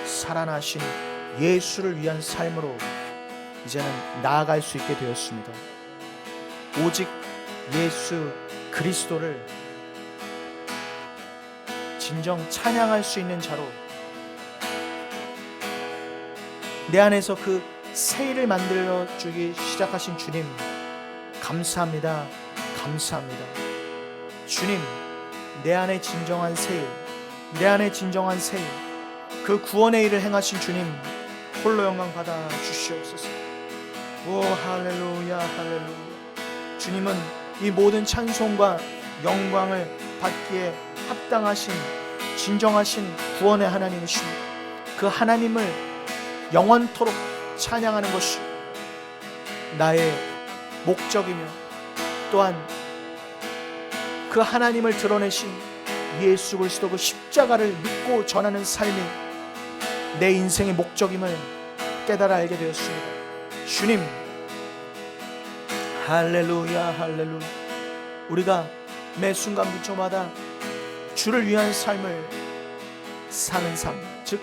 살아나신 예수를 위한 삶으로 이제는 나아갈 수 있게 되었습니다. 오직 예수 그리스도를 진정 찬양할 수 있는 자로 내 안에서 그 새일을 만들어 주기 시작하신 주님, 감사합니다. 감사합니다. 주님, 내 안에 진정한 새일, 내 안에 진정한 새일, 그 구원의 일을 행하신 주님, 홀로 영광 받아 주시옵소서. 오 할렐루야, 할렐루야. 주님은 이 모든 찬송과 영광을 받기에 합당하신 진정하신 구원의 하나님이십니다. 그 하나님을 영원토록 찬양하는 것이 나의 목적이며, 또한 그 하나님을 드러내신 예수 그리스도 그 십자가를 믿고 전하는 삶이 내 인생의 목적임을 깨달아 알게 되었습니다. 주님, 할렐루야, 할렐루야. 우리가 매 순간 부처마다 주를 위한 삶을 사는 삶, 즉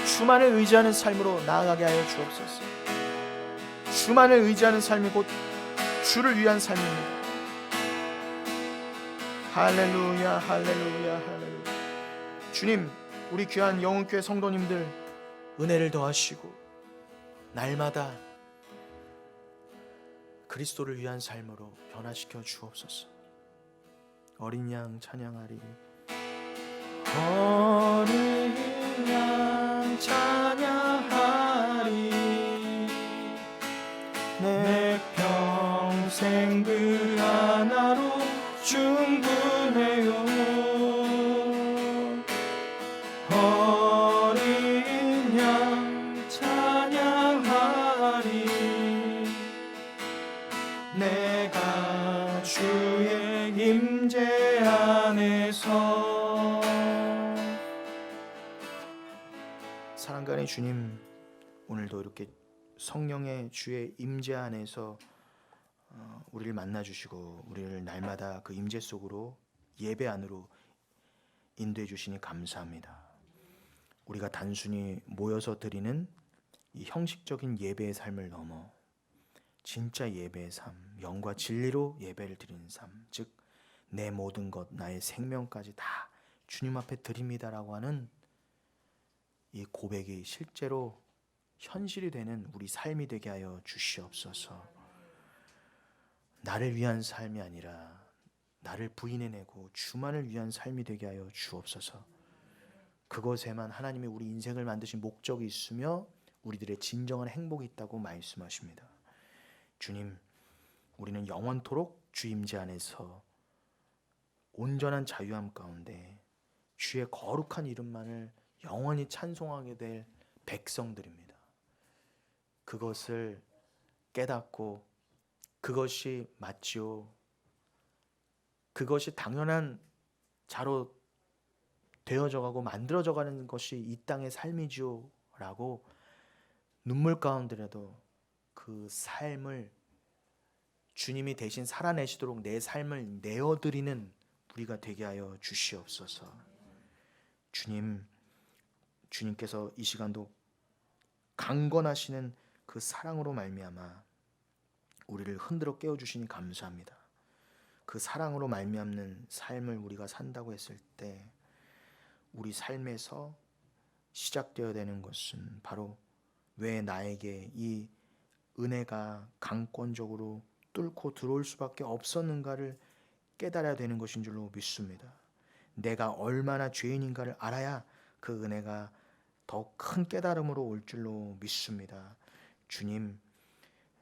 주만을 의지하는 삶으로 나아가게 하여 주옵소서. 주만을 의지하는 삶이 곧 주를 위한 삶입니다. 할렐루야, 할렐루야, 할렐루야. 주님, 우리 귀한 영혼교회 성도님들 은혜를 더하시고 날마다 그리스도를 위한 삶으로 변화시켜 주옵소서. 어린 양 찬양하리. 어린 양 찬양하리. 내 평생 그 하나로 충분해요. 어린 양 찬양하리. 내가 주의 임재 안에서. 사랑간의 주님, 오늘도 이렇게 성령의 주의 임재 안에서 우리를 만나주시고 우리를 날마다 그 임재 속으로, 예배 안으로 인도해 주시니 감사합니다. 우리가 단순히 모여서 드리는 이 형식적인 예배의 삶을 넘어 진짜 예배의 삶, 영과 진리로 예배를 드리는 삶, 즉 내 모든 것, 나의 생명까지 다 주님 앞에 드립니다라고 하는 이 고백이 실제로 현실이 되는 우리 삶이 되게 하여 주시옵소서. 나를 위한 삶이 아니라 나를 부인해내고 주만을 위한 삶이 되게 하여 주옵소서. 그것에만 하나님이 우리 인생을 만드신 목적이 있으며 우리들의 진정한 행복이 있다고 말씀하십니다. 주님, 우리는 영원토록 주 임재 안에서 온전한 자유함 가운데 주의 거룩한 이름만을 영원히 찬송하게 될 백성들입니다. 그것을 깨닫고 그것이 맞지요, 그것이 당연한 자로 되어져가고 만들어져가는 것이 이 땅의 삶이지요 라고 눈물 가운데라도 그 삶을 주님이 대신 살아내시도록 내 삶을 내어드리는 우리가 되게 하여 주시옵소서. 주님께서 이 시간도 강건하시는 그 사랑으로 말미암아 우리를 흔들어 깨워주시니 감사합니다. 그 사랑으로 말미암는 삶을 우리가 산다고 했을 때 우리 삶에서 시작되어야 되는 것은 바로 왜 나에게 이 은혜가 강권적으로 뚫고 들어올 수밖에 없었는가를 깨달아야 되는 것인 줄로 믿습니다. 내가 얼마나 죄인인가를 알아야 그 은혜가 더 큰 깨달음으로 올 줄로 믿습니다. 주님,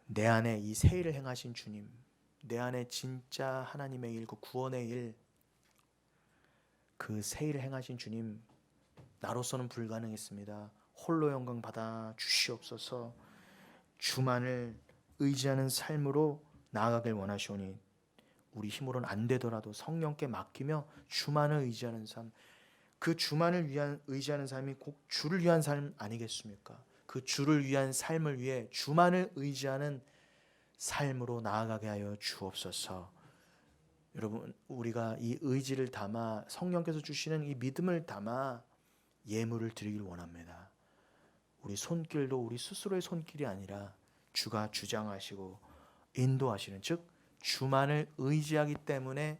내 안에 이 새 일을 행하신 주님, 내 안에 진짜 하나님의 일, 그 구원의 일 그 새 일을 행하신 주님, 나로서는 불가능했습니다. 홀로 영광 받아 주시옵소서. 주만을 의지하는 삶으로 나아가길 원하시오니 우리 힘으로는 안 되더라도 성령께 맡기며 주만을 의지하는 삶, 그 주만을 위한 의지하는 삶이 꼭 주를 위한 삶 아니겠습니까? 그 주를 위한 삶을 위해 주만을 의지하는 삶으로 나아가게 하여 주옵소서. 여러분, 우리가 이 의지를 담아 성령께서 주시는 이 믿음을 담아 예물을 드리길 원합니다. 우리 손길도 우리 스스로의 손길이 아니라 주가 주장하시고 인도하시는, 즉 주만을 의지하기 때문에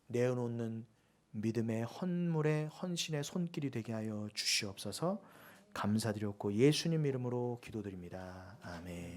내어놓는 믿음의 헌물의 헌신의 손길이 되게 하여 주시옵소서. 감사드렸고 예수님 이름으로 기도드립니다. 아멘.